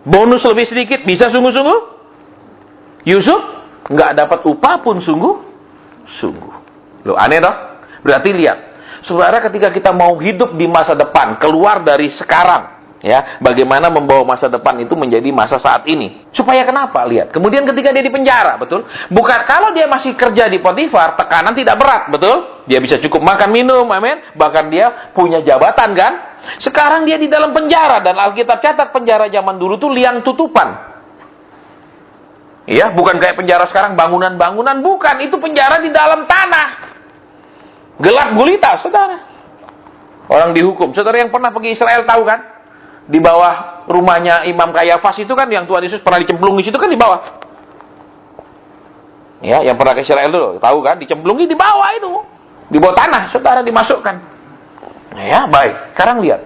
A: Bonus lebih sedikit, bisa sungguh-sungguh. Yusuf nggak dapat upah pun sungguh-sungguh. Loh, aneh toh? Berarti lihat, saudara, ketika kita mau hidup di masa depan, keluar dari sekarang, ya, bagaimana membawa masa depan itu menjadi masa saat ini. Supaya kenapa? Lihat, kemudian ketika dia di penjara, betul? Bukan kalau dia masih kerja di Potifar, tekanan tidak berat, betul? Dia bisa cukup makan minum, amin. Bahkan dia punya jabatan kan? Sekarang dia di dalam penjara, dan Alkitab catat penjara zaman dulu tuh liang tutupan. Ya, bukan kayak penjara sekarang bangunan-bangunan, bukan. Itu penjara di dalam tanah. Gelap gulita, saudara. Orang dihukum. Saudara yang pernah pergi Israel tahu kan? Di bawah rumahnya Imam Kayafas itu kan, yang Tuhan Yesus pernah dicemplung di situ kan, di bawah. Ya, yang pernah ke Israel dulu, tahu kan? Dicemplungi di bawah itu. Di bawah tanah, saudara, dimasukkan. Ya, baik. Sekarang lihat.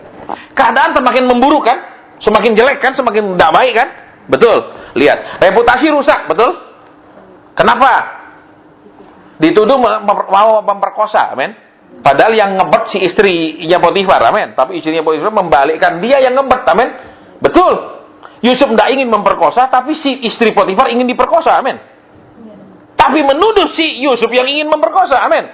A: Keadaan semakin memburuk kan? Semakin jelek kan? Semakin tidak baik kan? Betul. Lihat. Reputasi rusak, betul? Kenapa? Dituduh mau memperkosa, amin. Padahal yang ngebet si istrinya Potifar, amin. Tapi istrinya Potifar membalikkan dia yang ngebet, amin. Betul. Yusuf tidak ingin memperkosa, tapi si istri Potifar ingin diperkosa, amin. Tapi menuduh si Yusuf yang ingin memperkosa, amin.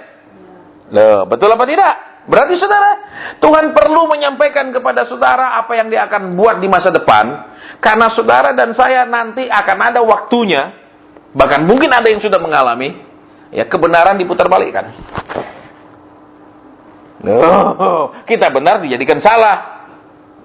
A: Loh, betul apa tidak? Berarti saudara, Tuhan perlu menyampaikan kepada saudara apa yang dia akan buat di masa depan. Karena saudara dan saya nanti akan ada waktunya, bahkan mungkin ada yang sudah mengalami, ya, kebenaran diputarbalikkan. Loh, kita benar dijadikan salah.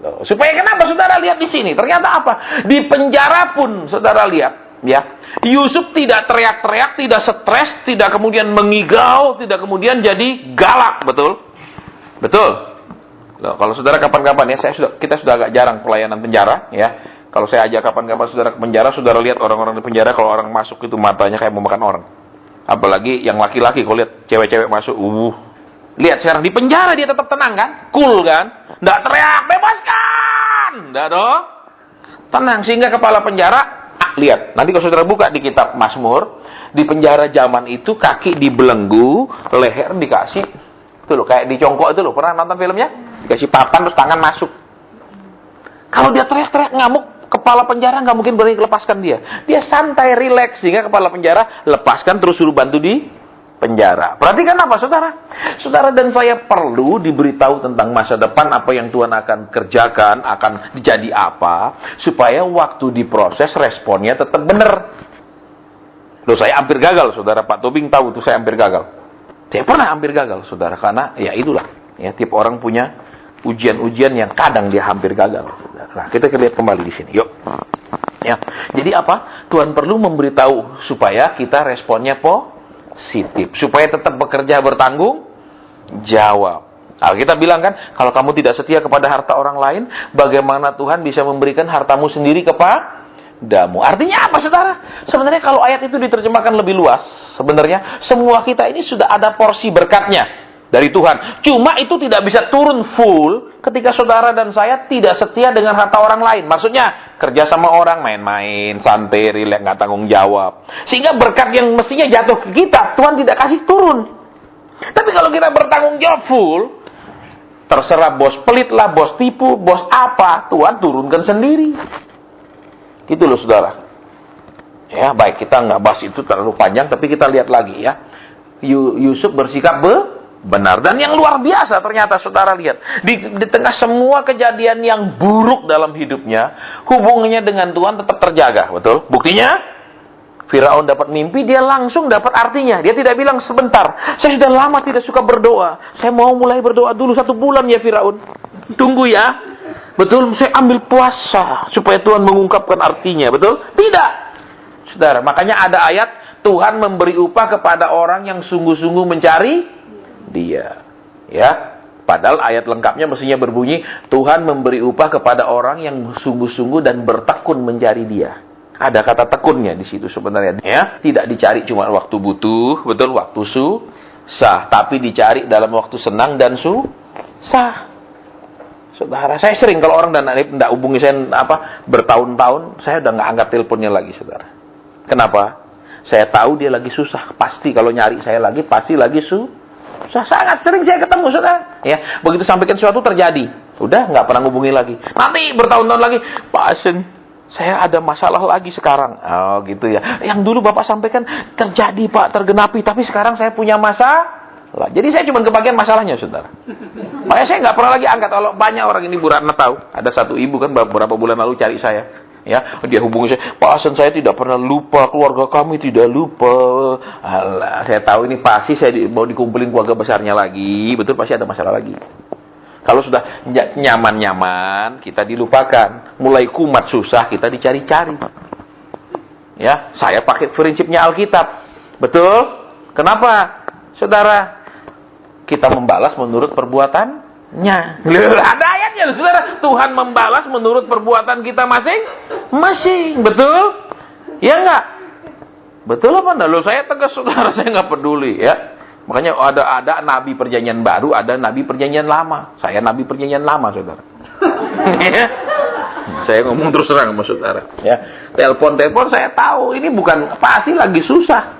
A: Loh, supaya kenapa saudara lihat di sini? Ternyata apa? Di penjara pun saudara lihat, ya, Yusuf tidak teriak-teriak, tidak stres, tidak kemudian mengigau, tidak kemudian jadi galak, betul? Betul. Loh, kalau saudara kapan-kapan ya, kita sudah agak jarang pelayanan penjara, ya. Kalau saya ajak kapan-kapan saudara ke penjara, saudara lihat orang-orang di penjara, kalau orang masuk itu matanya kayak mau makan orang. Apalagi yang laki-laki, kalau lihat cewek-cewek masuk, lihat sekarang di penjara dia tetap tenang kan? Cool kan? Nggak teriak, bebaskan! Nggak dong? Tenang, sehingga kepala penjara, lihat, nanti kalau saudara buka di kitab Mazmur, di penjara zaman itu kaki dibelenggu, leher dikasih, itu loh, kayak dicongkok itu loh, pernah nonton filmnya? Dikasih papan terus tangan masuk. Kalau dia teriak-teriak ngamuk, kepala penjara nggak mungkin berani lepaskan dia. Dia santai, rileks, sehingga kepala penjara lepaskan terus suruh bantu di penjara. Perhatikan apa, saudara? Saudara dan saya perlu diberitahu tentang masa depan, apa yang Tuhan akan kerjakan, akan jadi apa, supaya waktu diproses responnya tetap benar. Loh, saya hampir gagal, saudara. Pak Tobing tahu tuh saya hampir gagal. Saya pernah hampir gagal, saudara, karena ya itulah, ya, tiap orang punya ujian-ujian yang kadang dia hampir gagal. Nah, kita lihat kembali di sini. Yuk. Ya. Jadi apa? Tuhan perlu memberitahu supaya kita responnya positif, supaya tetap bekerja bertanggung jawab. Nah, kita bilang kan, kalau kamu tidak setia kepada harta orang lain, bagaimana Tuhan bisa memberikan hartamu sendiri kepadamu? Artinya apa, saudara? Sebenarnya kalau ayat itu diterjemahkan lebih luas, sebenarnya semua kita ini sudah ada porsi berkatnya dari Tuhan. Cuma itu tidak bisa turun full ketika saudara dan saya tidak setia dengan harta orang lain. Maksudnya, kerja sama orang, main-main, santai, rileks, nggak tanggung jawab. Sehingga berkat yang mestinya jatuh ke kita, Tuhan tidak kasih turun. Tapi kalau kita bertanggung jawab full, terserah bos pelit lah, bos tipu, bos apa, Tuhan turunkan sendiri. Gitu loh saudara. Ya, baik, kita nggak bahas itu terlalu panjang, tapi kita lihat lagi ya. Yusuf bersikap benar. Dan yang luar biasa ternyata saudara lihat. Di tengah semua kejadian yang buruk dalam hidupnya, hubungannya dengan Tuhan tetap terjaga. Betul? Buktinya, Firaun dapat mimpi, dia langsung dapat artinya. Dia tidak bilang sebentar, saya sudah lama tidak suka berdoa. Saya mau mulai berdoa dulu 1 bulan ya Firaun. Tunggu ya. Betul, saya ambil puasa supaya Tuhan mengungkapkan artinya. Betul? Tidak. Saudara, makanya ada ayat, Tuhan memberi upah kepada orang yang sungguh-sungguh mencari Dia. Ya. Padahal ayat lengkapnya mestinya berbunyi, Tuhan memberi upah kepada orang yang sungguh-sungguh dan bertekun mencari Dia. Ada kata tekunnya di situ sebenarnya. Ya, tidak dicari cuma waktu butuh, betul, waktu susah, tapi dicari dalam waktu senang dan susah. Saudara, saya sering kalau orang dan tidak hubungi saya bertahun-tahun, saya udah nggak angkat teleponnya lagi, saudara. Kenapa? Saya tahu dia lagi susah. Pasti kalau nyari saya lagi, pasti lagi susah. Sangat sering saya ketemu, saudara. Ya, begitu sampaikan sesuatu terjadi, udah nggak pernah hubungi lagi. Nanti bertahun-tahun lagi, Pak Asen, saya ada masalah lagi sekarang. Oh gitu ya. Yang dulu Bapak sampaikan terjadi Pak, tergenapi. Tapi sekarang saya punya masalah. Jadi saya cuma kebagian masalahnya, saudara. Makanya saya nggak pernah lagi angkat. Kalau banyak orang ini, Bu Ratna tahu. Ada satu ibu kan beberapa bulan lalu cari saya. Ya, dia hubungi saya. Pak Hasan, saya tidak pernah lupa. Keluarga kami tidak lupa. Alah, saya tahu ini pasti saya mau dikumpulin keluarga besarnya lagi. Betul, pasti ada masalah lagi. Kalau sudah nyaman-nyaman, kita dilupakan. Mulai kumat susah, kita dicari-cari. Ya, saya pakai prinsipnya Alkitab. Betul? Kenapa? Saudara, kita membalas menurut perbuatannya. Ada ayatnya, saudara. Tuhan membalas menurut perbuatan kita masing-masing. Betul? Ya enggak? Betul apa enggak? Loh, saya tegas, saudara. Saya enggak peduli, ya. Makanya ada nabi perjanjian baru, ada nabi perjanjian lama. Saya nabi perjanjian lama, saudara. Saya ngomong terus terang sama saudara. Ya, telepon saya tahu ini bukan pasti lagi susah.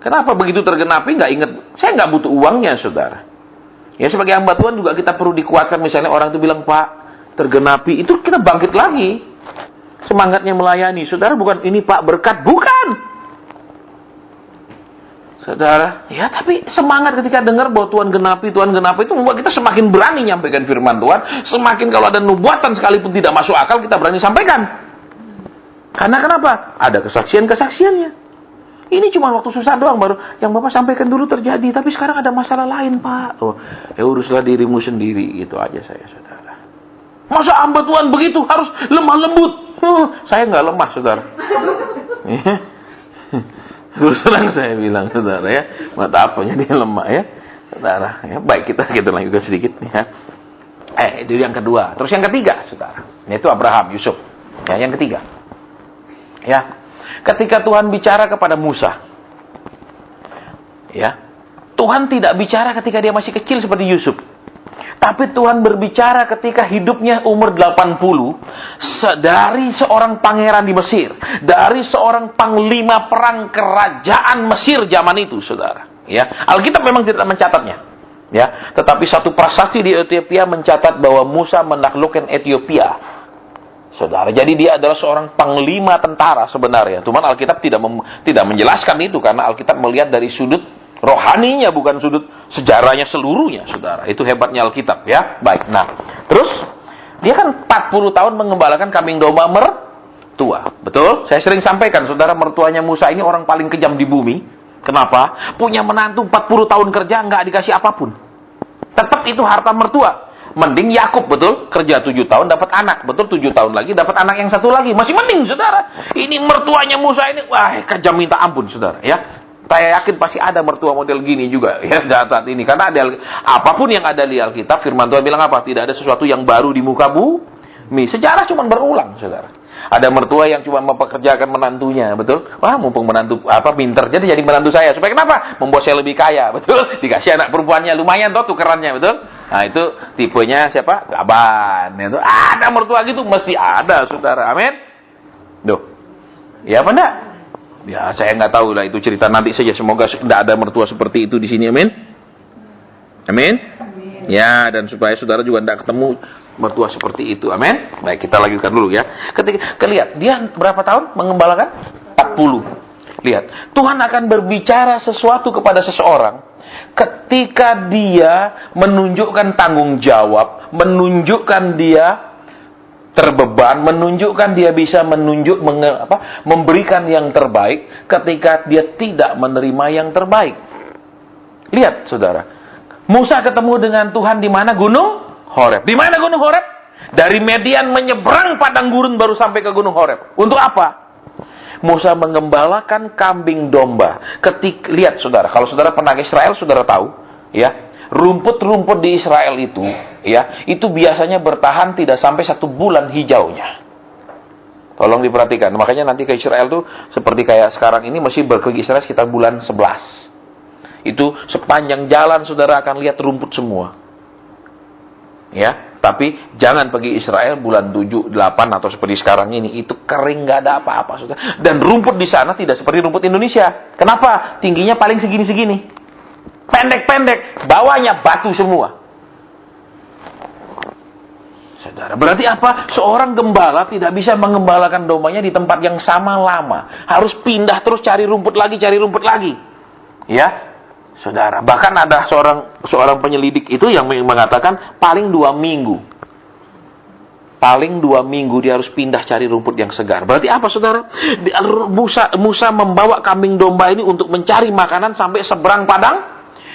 A: Kenapa begitu tergenapi nggak inget? Saya nggak butuh uangnya, saudara. Ya, sebagai hamba Tuhan juga kita perlu dikuatkan. Misalnya orang itu bilang, Pak, tergenapi, itu kita bangkit lagi. Semangatnya melayani, saudara. Bukan ini Pak berkat, bukan. Saudara, ya tapi semangat ketika dengar bahwa Tuhan genapi itu membuat kita semakin berani nyampaikan firman Tuhan. Semakin kalau ada nubuatan sekalipun tidak masuk akal, kita berani sampaikan. Karena kenapa? Ada kesaksian-kesaksiannya. Ini cuma waktu susah doang baru yang Bapak sampaikan dulu terjadi, tapi sekarang ada masalah lain, Pak. Oh, ya uruslah dirimu sendiri, gitu aja saya, saudara. Masa hamba Tuhan begitu harus lemah lembut? Saya nggak lemah, saudara. Terus terang saya bilang, saudara ya, mata apanya dia lemah ya, saudara. Ya, baik kita lanjutkan sedikit ya. Itu yang kedua. Terus yang ketiga, saudara, yaitu Abraham, Yusuf. Ya, yang ketiga. Ya, ketika Tuhan bicara kepada Musa, ya, Tuhan tidak bicara ketika dia masih kecil seperti Yusuf. Tapi Tuhan berbicara ketika hidupnya umur 80 dari seorang pangeran di Mesir, dari seorang panglima perang kerajaan Mesir zaman itu, saudara. Ya, Alkitab memang tidak mencatatnya. Ya, tetapi satu prasasti di Ethiopia mencatat bahwa Musa menaklukkan Ethiopia. Saudara, jadi dia adalah seorang panglima tentara sebenarnya. Cuman Alkitab tidak menjelaskan itu karena Alkitab melihat dari sudut rohaninya, bukan sudut sejarahnya seluruhnya, saudara. Itu hebatnya Alkitab, ya. Baik, nah, terus dia kan 40 tahun mengembalakan kambing domba mertua. Betul? Saya sering sampaikan, saudara, mertuanya Musa ini orang paling kejam di bumi. Kenapa? Punya menantu 40 tahun kerja, nggak dikasih apapun. Tetap itu harta mertua. Mending Yakub, betul? Kerja 7 tahun dapat anak, betul? 7 tahun lagi dapat anak yang satu lagi. Masih mending, saudara. Ini mertuanya Musa ini, wah, kejam minta ampun, saudara, ya. Saya yakin pasti ada mertua model gini juga ya saat ini. Karena ada apapun yang ada di Alkitab, firman Tuhan bilang apa? Tidak ada sesuatu yang baru di muka bumi. Sejarah cuma berulang, saudara. Ada mertua yang cuma mempekerjakan menantunya, betul? Wah, mumpung menantu pinter, jadi menantu saya. Supaya kenapa? Membuat saya lebih kaya, betul? Dikasih anak perempuannya lumayan toh tukerannya, betul? Nah, itu tipenya siapa? Gaban. Itu ada mertua gitu, mesti ada, saudara. Amin. Duh. Ya apa enggak? Ya, saya nggak tahu lah, itu cerita nanti saja. Semoga tidak ada mertua seperti itu di sini. Amin. Amin. Ya, dan supaya saudara juga tidak ketemu mertua seperti itu. Amin. Baik, kita lanjutkan dulu ya. Ketika lihat, dia berapa tahun mengembalakan? 40. Lihat, Tuhan akan berbicara sesuatu kepada seseorang ketika dia menunjukkan tanggung jawab, menunjukkan dia terbeban, menunjukkan dia bisa memberikan yang terbaik ketika dia tidak menerima yang terbaik. Lihat, saudara. Musa ketemu dengan Tuhan di mana? Gunung Horeb. Di mana Gunung Horeb? Dari Median menyeberang padang gurun baru sampai ke Gunung Horeb. Untuk apa? Musa mengembalakan kambing domba. Lihat, saudara, kalau saudara pernah ke Israel, saudara tahu, ya, rumput-rumput di Israel itu, ya, itu biasanya bertahan tidak sampai 1 bulan hijaunya. Tolong diperhatikan. Makanya nanti ke Israel tuh seperti kayak sekarang ini masih pergi Israel sekitar bulan 11. Itu sepanjang jalan saudara akan lihat rumput semua. Ya, tapi jangan pergi Israel bulan 7, 8 atau seperti sekarang ini. Itu kering, nggak ada apa-apa, saudara. Dan rumput di sana tidak seperti rumput Indonesia. Kenapa? Tingginya paling segini-segini. Pendek-pendek, bawahnya batu semua. Saudara, berarti apa? Seorang gembala tidak bisa mengembalakan dombanya di tempat yang sama lama. Harus pindah terus cari rumput lagi. Ya. Saudara, bahkan ada seorang penyelidik itu yang mengatakan paling 2 minggu. Paling 2 minggu dia harus pindah cari rumput yang segar. Berarti apa, saudara? Musa membawa kambing domba ini untuk mencari makanan sampai seberang padang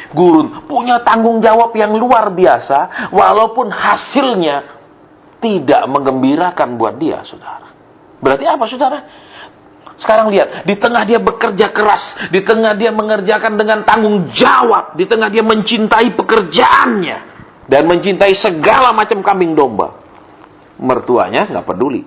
A: gurun. Punya tanggung jawab yang luar biasa, walaupun hasilnya tidak menggembirakan buat dia, saudara. Berarti apa, saudara? Sekarang lihat, di tengah dia bekerja keras, di tengah dia mengerjakan dengan tanggung jawab, di tengah dia mencintai pekerjaannya, dan mencintai segala macam kambing domba. Mertuanya nggak peduli.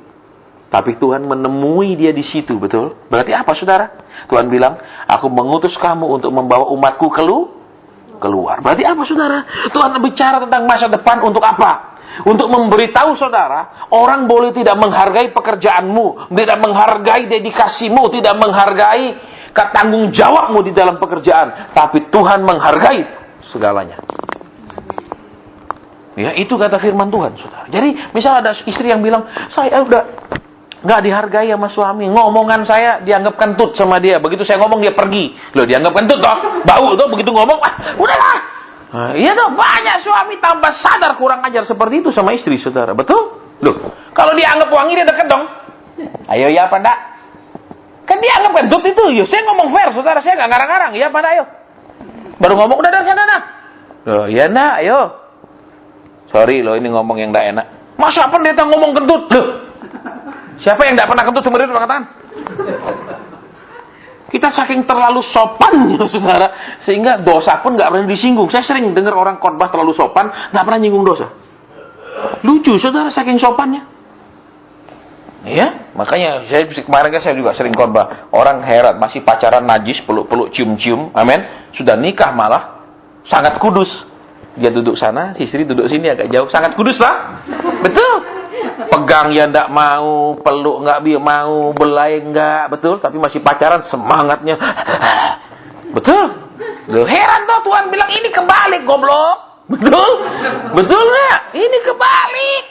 A: Tapi Tuhan menemui dia di situ, betul? Berarti apa, saudara? Tuhan bilang, aku mengutus kamu untuk membawa umatku keluar. Berarti apa, saudara? Tuhan bicara tentang masa depan untuk apa? Untuk memberitahu saudara, orang boleh tidak menghargai pekerjaanmu, tidak menghargai dedikasimu, tidak menghargai tanggung jawabmu di dalam pekerjaan, tapi Tuhan menghargai segalanya. Ya, itu kata firman Tuhan, saudara. Jadi, misal ada istri yang bilang, saya udah nggak dihargai sama suami, ngomongan saya dianggap kentut sama dia. Begitu saya ngomong dia pergi, loh dianggap kentut toh, bau toh, begitu ngomong, udahlah. Nah, iya tuh, banyak suami tambah sadar kurang ajar seperti itu sama istri, saudara. Betul? Loh, kalau dianggap wangi dia deket dong. Ayo, ya apa enggak? Kan dianggap kentut itu. Yo, saya ngomong fair, saudara. Saya nggak ngarang-ngarang. Ya apa enggak, ayo. Baru ngomong, udah sana, nah. Loh, ya enggak, ayo. Sorry loh, ini ngomong yang enggak enak. Masa pendeta ngomong kentut? Loh, siapa yang enggak pernah kentut seumur hidup, angkat tangan? Kita saking terlalu sopannya, saudara, sehingga dosa pun nggak pernah disinggung. Saya sering dengar orang khotbah terlalu sopan, nggak pernah nyinggung dosa. Lucu, saudara, saking sopannya. Ya, makanya kemarin saya juga sering khotbah. Orang heran, masih pacaran najis, peluk-peluk, cium-cium, amin. Sudah nikah malah sangat kudus. Dia duduk sana, si istri duduk sini agak jauh, sangat kudus lah. Betul. Pegang ya ndak mau, peluk nggak mau, belai nggak, betul. Tapi masih pacaran semangatnya, betul. Loh, heran tuh Tuhan bilang ini kebalik, goblok, betul, betul nggak? Ini kebalik.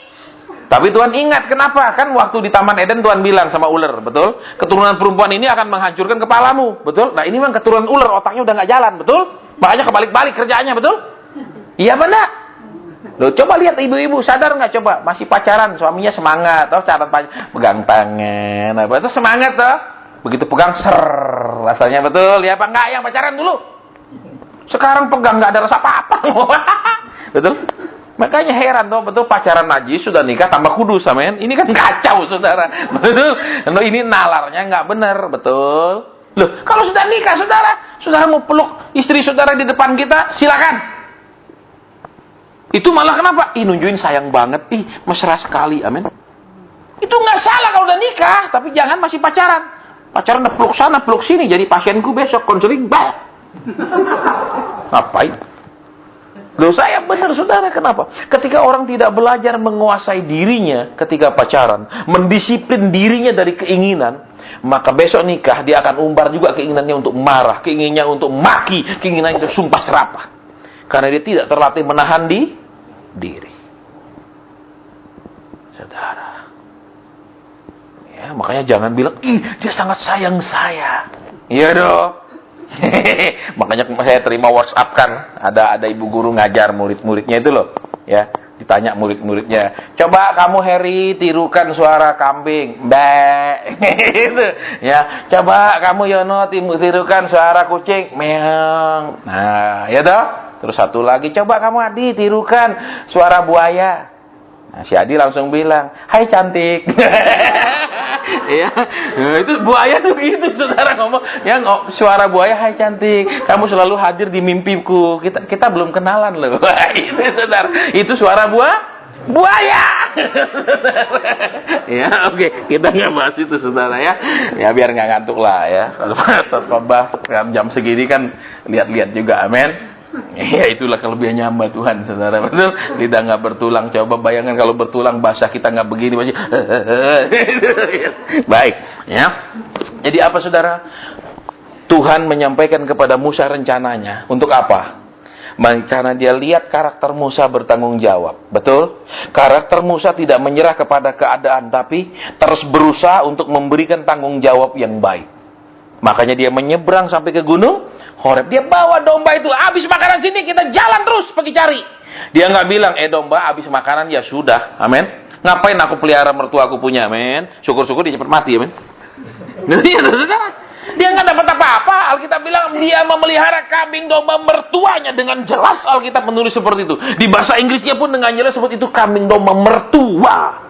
A: Tapi Tuhan ingat kenapa? Kan waktu di Taman Eden Tuhan bilang sama ular, betul. Keturunan perempuan ini akan menghancurkan kepalamu, betul. Nah ini memang keturunan ular, otaknya udah nggak jalan, betul. Makanya kebalik-balik kerjaannya, betul. Iya benar. Loh, coba lihat ibu-ibu, sadar nggak coba? Masih pacaran, suaminya semangat, toh cara pegang tangan, apa itu semangat toh? Begitu pegang ser, rasanya betul, ya apa enggak yang pacaran dulu? Sekarang pegang nggak ada rasa apa-apa, betul? Makanya heran toh, betul pacaran najis sudah nikah tambah kudus, amin? Ini kan kacau, saudara, betul? Loh, ini nalarnya nggak benar, betul? Loh, kalau sudah nikah, saudara mau peluk istri saudara di depan kita, silakan. Itu malah kenapa? Nunjukin sayang banget. Mesra sekali. Amin. Itu nggak salah kalau udah nikah. Tapi jangan masih pacaran. Pacaran peluk sana, peluk sini. Jadi pasienku besok konseling. Ngapain? Loh, saya benar, saudara. Kenapa? Ketika orang tidak belajar menguasai dirinya ketika pacaran, mendisiplin dirinya dari keinginan, maka besok nikah dia akan umbar juga keinginannya untuk marah, keinginannya untuk maki, keinginannya untuk sumpah serapah. Karena dia tidak terlatih menahan diri. Saudara. Ya, makanya jangan bilang, "Ih, dia sangat sayang saya." Iya dong. Makanya saya terima WhatsApp kan, ada ibu guru ngajar murid-muridnya itu loh, ya. Ditanya murid-muridnya, "Coba kamu Heri tirukan suara kambing." Mbak. Gitu. Ya, "Coba kamu Yono tirukan suara kucing." Meong. Nah, ya toh? Terus satu lagi, "Coba kamu Adi tirukan suara buaya." Nah, si Adi langsung bilang, "Hai cantik." Ya, nah, itu buaya tuh gitu, saudara ngomong, ya suara buaya, "Hai cantik, kamu selalu hadir di mimpiku." Kita belum kenalan loh. Itu saudara, itu suara buaya. Ya, oke, kita nggak bahas itu, saudara ya. Ya biar nggak ngantuk lah ya. Kalau khotbah jam segini kan lihat-lihat juga, amin. Ya itulah kelebihannya hamba Tuhan, saudara. Betul, lidah nggak bertulang. Coba bayangkan kalau bertulang, bahasa kita nggak begini, masih. Baik, ya. Jadi apa, saudara? Tuhan menyampaikan kepada Musa rencananya. Untuk apa? Karena dia lihat karakter Musa bertanggung jawab. Betul? Karakter Musa tidak menyerah kepada keadaan, tapi terus berusaha untuk memberikan tanggung jawab yang baik. Makanya dia menyeberang sampai ke gunung Horeb. Dia bawa domba itu, "Habis makanan sini, kita jalan terus pergi cari." Dia nggak bilang, "Domba, habis makanan ya sudah." Amin. Ngapain aku pelihara mertua aku punya, amin. Syukur-syukur dia cepat mati, amin. Dia nggak dapat apa-apa. Alkitab bilang dia memelihara kambing domba mertuanya. Dengan jelas Alkitab menulis seperti itu. Di bahasa Inggrisnya pun dengan jelas seperti itu, kambing domba mertua.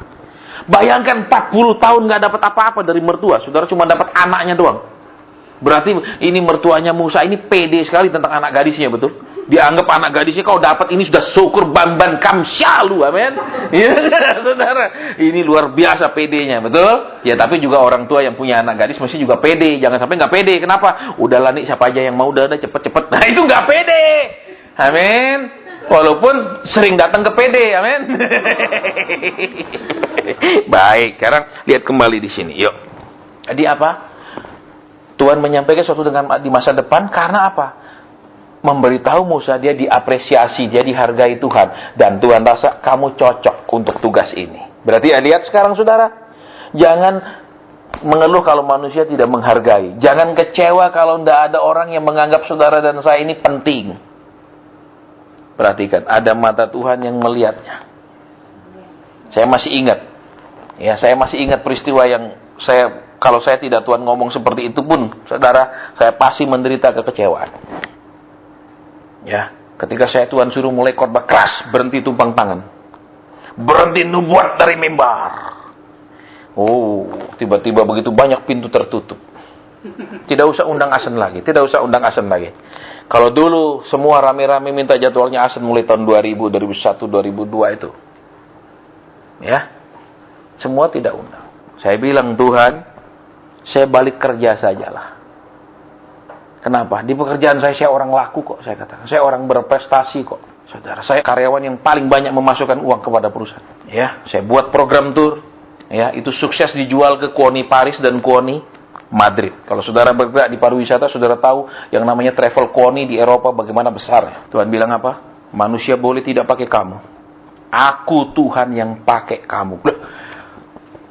A: Bayangkan 40 tahun nggak dapat apa-apa dari mertua. Saudara cuma dapat anaknya doang. Berarti ini mertuanya Musa ini pede sekali tentang anak gadisnya, betul? Dianggap anak gadisnya kalau dapat ini sudah syukur ban kamsyalu, amin. Ya, saudara, ini luar biasa pedenya, betul? Ya, tapi juga orang tua yang punya anak gadis mesti juga pede. Jangan sampai nggak pede. Kenapa? Udahlah nih, siapa aja yang mau, udah cepet-cepet. Nah, itu nggak pede, amin. Walaupun sering datang ke pede, amin. Baik, sekarang lihat kembali di sini, yuk. Jadi apa? Tuhan menyampaikan sesuatu di masa depan karena apa? Memberitahu Musa dia diapresiasi, dia dihargai Tuhan. Dan Tuhan rasa kamu cocok untuk tugas ini. Berarti ya lihat sekarang, saudara. Jangan mengeluh kalau manusia tidak menghargai. Jangan kecewa kalau tidak ada orang yang menganggap saudara dan saya ini penting. Perhatikan, ada mata Tuhan yang melihatnya. Saya masih ingat. Ya, saya masih ingat peristiwa yang kalau saya tidak Tuhan ngomong seperti itu pun, saudara, saya pasti menderita kekecewaan. Ya, ketika saya Tuhan suruh mulai khotbah keras, berhenti tumpang tangan. Berhenti nubuat dari mimbar. Oh, tiba-tiba begitu banyak pintu tertutup. Tidak usah undang Asen lagi, Kalau dulu semua rame-rame minta jadwalnya Asen mulai tahun 2000, 2001, 2002 itu. Ya. Semua tidak undang. Saya bilang, "Tuhan, saya balik kerja sajalah." Kenapa? Di pekerjaan saya orang laku kok, saya katakan. Saya orang berprestasi kok. Saudara, saya karyawan yang paling banyak memasukkan uang kepada perusahaan. Ya, saya buat program tour. Ya, itu sukses dijual ke Kuoni Paris dan Kuoni Madrid. Kalau saudara bergerak di pariwisata, saudara tahu yang namanya travel Kuoni di Eropa bagaimana besarnya. Tuhan bilang apa? Manusia boleh tidak pakai kamu. Aku Tuhan yang pakai kamu.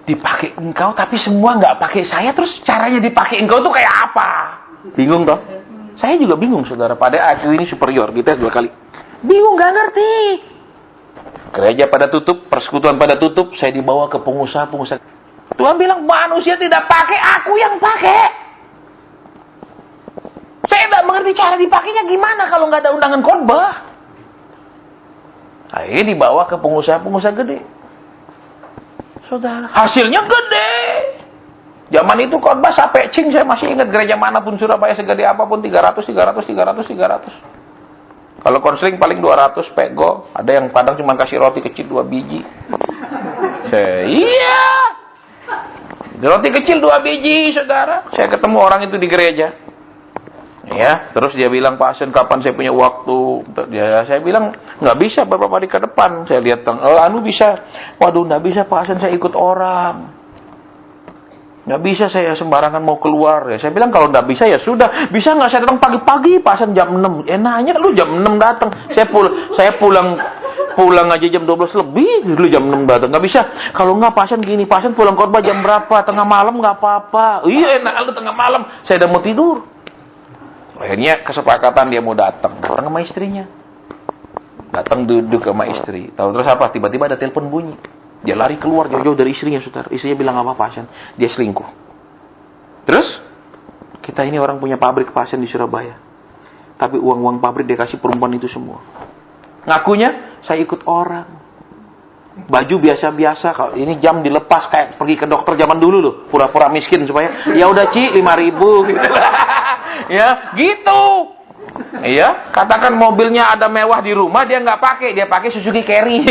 A: Dipakai engkau tapi semua nggak pakai saya, terus caranya dipakai engkau tuh kayak apa? Bingung toh? Saya juga bingung, saudara. Pada aku ini superior, kita 2 kali bingung, nggak ngerti. Gereja pada tutup, persekutuan pada tutup, saya dibawa ke pengusaha. Tuhan bilang manusia tidak pakai, aku yang pakai. Saya tidak mengerti cara dipakainya gimana kalau nggak ada undangan khotbah. Akhirnya dibawa ke pengusaha gede. Saudara, hasilnya gede. Zaman itu khotbah sampai cing, saya masih ingat gereja manapun Surabaya segede apapun 300. Kalau konseling paling 200 pego, ada yang kadang cuma kasih roti kecil 2 biji. Iya. Roti kecil 2 biji, saudara. Saya ketemu orang itu di gereja. Ya, terus dia bilang, pasien kapan saya punya waktu? Saya bilang, nggak bisa beberapa hari ke depan. Saya lihat, bisa. Waduh, nggak bisa pasien, saya ikut orang. Nggak bisa saya sembarangan mau keluar. Ya, saya bilang kalau nggak bisa ya sudah. Bisa nggak saya datang pagi-pagi, pasien jam 6. Nanya lu jam 6 datang. Saya pulang aja jam 12 lebih, lu jam 6 datang. Nggak bisa. Kalau nggak pasien gini, pasien pulang khotbah jam berapa? Tengah malam nggak apa-apa. Iya, enak lu tengah malam. Saya udah mau tidur. Akhirnya kesepakatan dia mau datang sama istrinya. Datang duduk sama istri. Tahu terus apa? Tiba-tiba ada telepon bunyi. Dia lari keluar jauh-jauh dari istrinya, saudara. Istrinya bilang apa pasien? Dia selingkuh. Terus kita ini orang punya pabrik pasien di Surabaya. Tapi uang-uang pabrik dia kasih perempuan itu semua. Ngakunya saya ikut orang. Baju biasa-biasa, kalau ini jam dilepas kayak pergi ke dokter zaman dulu loh, pura-pura miskin supaya ya udah Ci 5.000 gitu. Ya, gitu. Iya, katakan mobilnya ada mewah di rumah dia nggak pakai, dia pakai Suzuki Carry.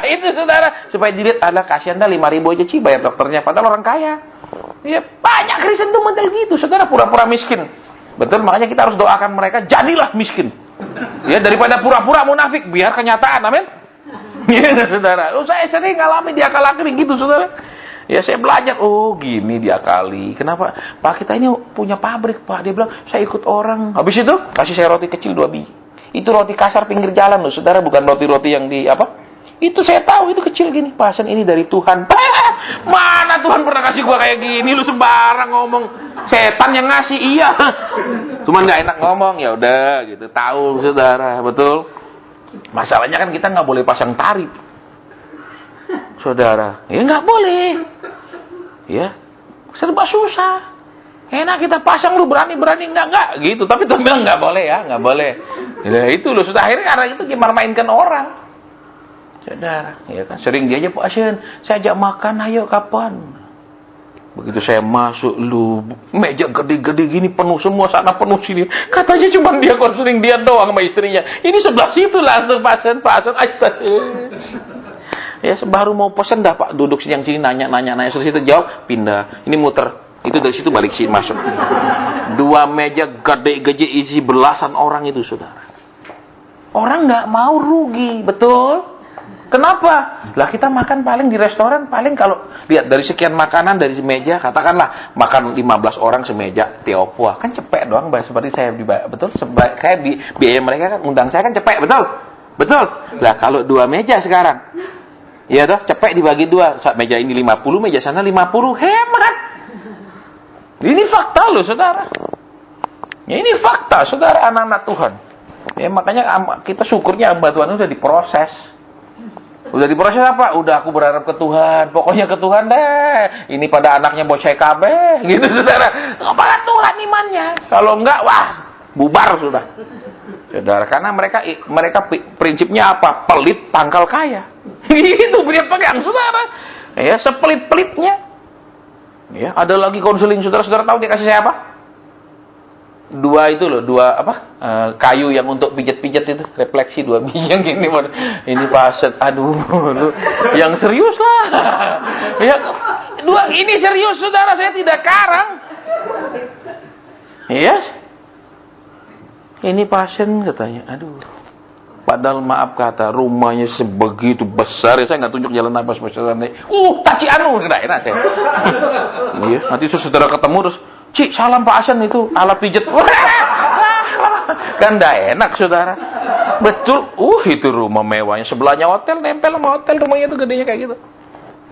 A: Itu saudara, supaya dilihat ada kasihan dah 5.000 aja Ci bayar dokternya, padahal orang kaya. Ya, banyak Kristen tuh model gitu, saudara, pura-pura miskin. Betul, makanya kita harus doakan mereka jadilah miskin. Ya, daripada pura-pura munafik, biar kenyataan, amin. Ya, saudara. Saya sering ngalami diakal-akali gitu, saudara. Ya, saya belajar. Oh, gini diakali. Kenapa? Pak, kita ini punya pabrik, Pak. Dia bilang, saya ikut orang. Habis itu, kasih saya roti kecil 2 biji. Itu roti kasar pinggir jalan loh, saudara. Bukan roti-roti yang di, Itu saya tahu, itu kecil gini. Pasien ini dari Tuhan. Mana Tuhan pernah kasih gua kayak gini? Lu sembarang ngomong. Setan yang ngasih, iya. Cuman nggak enak ngomong. Ya udah, gitu. Tahu, saudara. Betul. Masalahnya kan kita nggak boleh pasang tarif, saudara. Ya nggak boleh. Ya, serba susah. Enak kita pasang, lu berani-berani enggak gitu. Tapi Tuhan bilang nggak boleh ya, nggak boleh. Ya, itu loh, sudah akhirnya karena itu gimana mainkan orang, saudara. Ya kan, sering dia aja pasien, saya ajak makan, ayo kapan? Begitu saya masuk, lu meja gede-gede gini penuh semua, sana penuh sini. Katanya cuma dia konseling dia doang sama istrinya. Ini sebelah situ langsung pasien ya, baru mau pesen dah Pak, duduk yang sini nanya terus itu jawab, pindah. Ini muter. Itu dari situ balik sini masuk. 2 meja gede-gede isi belasan orang itu, saudara. Orang nggak mau rugi, betul? Kenapa? Lah kita makan paling di restoran, paling kalau lihat dari sekian makanan dari meja, katakanlah makan 15 orang semeja, tiopua, kan cepet doang, seperti saya betul, kayak biaya mereka kan undang saya kan cepet, betul. Lah kalau 2 meja sekarang, ya toh cepet dibagi 2, meja ini 50, meja sana 50, hemat. Ini fakta loh, saudara. Ya, ini fakta, saudara, anak-anak Tuhan. Ya makanya kita syukurnya hamba Tuhan udah diproses. Udah diproses apa? Udah aku berharap ke Tuhan. Pokoknya ke Tuhan deh. Ini pada anaknya bocah KB. Gitu, saudara. Kepada Tuhan imannya. Kalau enggak, wah, bubar sudah. Saudara, karena mereka prinsipnya apa? Pelit pangkal kaya. Itu dia pegang, saudara. Ya, sepelit-pelitnya. Ya, ada lagi konseling, saudara-saudara tahu dia kasih saya apa? 2 itu loh, 2 kayu yang untuk pijat-pijat itu, refleksi 2 biji yang gini. Ini pasien, aduh, yang serius lah. Ya, 2 ini serius, saudara, saya tidak karang. Yes. Ini pasien katanya, aduh. Padahal maaf kata, rumahnya sebegitu besar, ya saya nggak tunjuk jalan nafas besarnya. Taci anu, kena enak saya. Iya, nanti saudara ketemu terus, Cik, salam Pak Asen itu, alat pijat. Kan enggak enak, saudara. Betul. Itu rumah mewahnya. Sebelahnya hotel, nempel sama hotel. Rumahnya itu gedenya kayak gitu.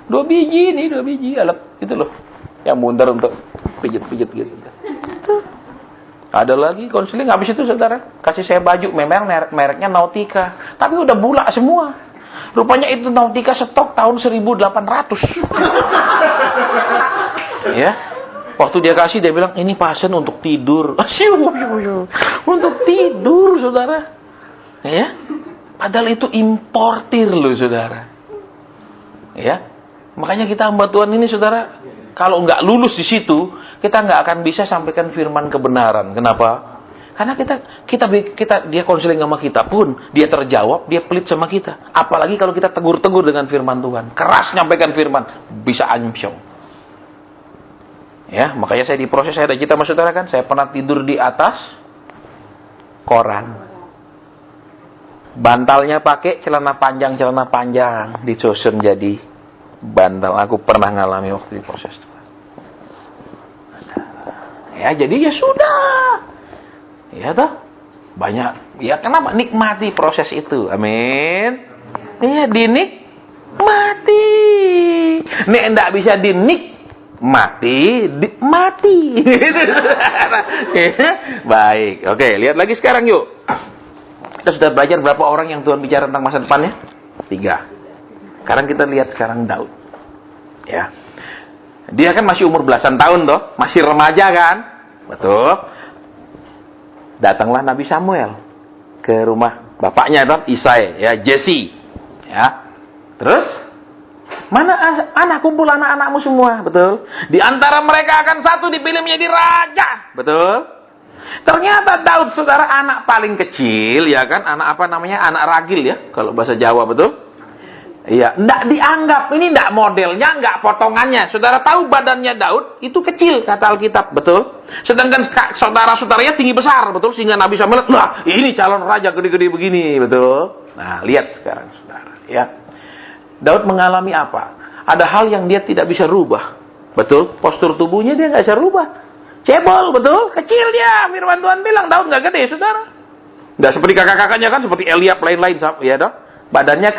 A: 2 biji nih, 2 biji alat. Itu loh. Yang bundar untuk pijat-pijat gitu. Ada lagi konseling. Habis itu, saudara, kasih saya baju. Memang mereknya Nautica. Tapi udah bulak semua. Rupanya itu Nautica stok tahun 1800. Ya. Waktu dia kasih, dia bilang, ini pasien untuk tidur. Untuk tidur, saudara. Ya. Padahal itu importir loh, saudara. Ya. Makanya kita hamba Tuhan ini, saudara, kalau nggak lulus di situ, kita nggak akan bisa sampaikan firman kebenaran. Kenapa? Karena dia konseling sama kita pun, dia terjawab, dia pelit sama kita. Apalagi kalau kita tegur-tegur dengan firman Tuhan. Keras nyampaikan firman. Bisa anjong. Ya, makanya saya diproses, saya ada cerita sama saudara kan, saya pernah tidur di atas, koran. Bantalnya pakai celana panjang, disusun jadi bantal. Aku pernah ngalami waktu di proses itu. Ya, jadi ya sudah. Ya toh. Banyak. Ya kenapa? Nikmati proses itu. Amin. Ya, dinikmati. Nek enggak bisa dinikmati, mati. Baik. Oke, lihat lagi sekarang yuk. Kita sudah belajar berapa orang yang Tuhan bicara tentang masa depannya? 3. Sekarang kita lihat sekarang Daud. Ya. Dia kan masih umur belasan tahun toh, masih remaja kan? Betul. Datanglah Nabi Samuel ke rumah bapaknya toh, Isai, ya, Jesse. Ya. Terus mana anak, kumpul anak-anakmu semua, betul? Di antara mereka akan satu dipilih menjadi raja, betul? Ternyata Daud, saudara, anak paling kecil, ya kan? Anak apa namanya? Anak ragil ya, kalau bahasa Jawa, betul? Iya, enggak dianggap, ini enggak modelnya, enggak potongannya. Saudara tahu badannya Daud itu kecil, kata Alkitab, betul? Sedangkan saudara-saudaranya tinggi besar, betul? Sehingga Nabi Samuel, wah, ini calon raja gede-gede begini, betul? Nah, lihat sekarang, saudara, ya. Daud mengalami apa? Ada hal yang dia tidak bisa rubah, betul? Postur tubuhnya dia nggak bisa rubah. Cebol, betul? Kecil dia. Firman Tuhan bilang, Daud nggak gede, saudara. Nggak seperti kakak-kakaknya kan, seperti Eliab, lain-lain. Ya dong? Badannya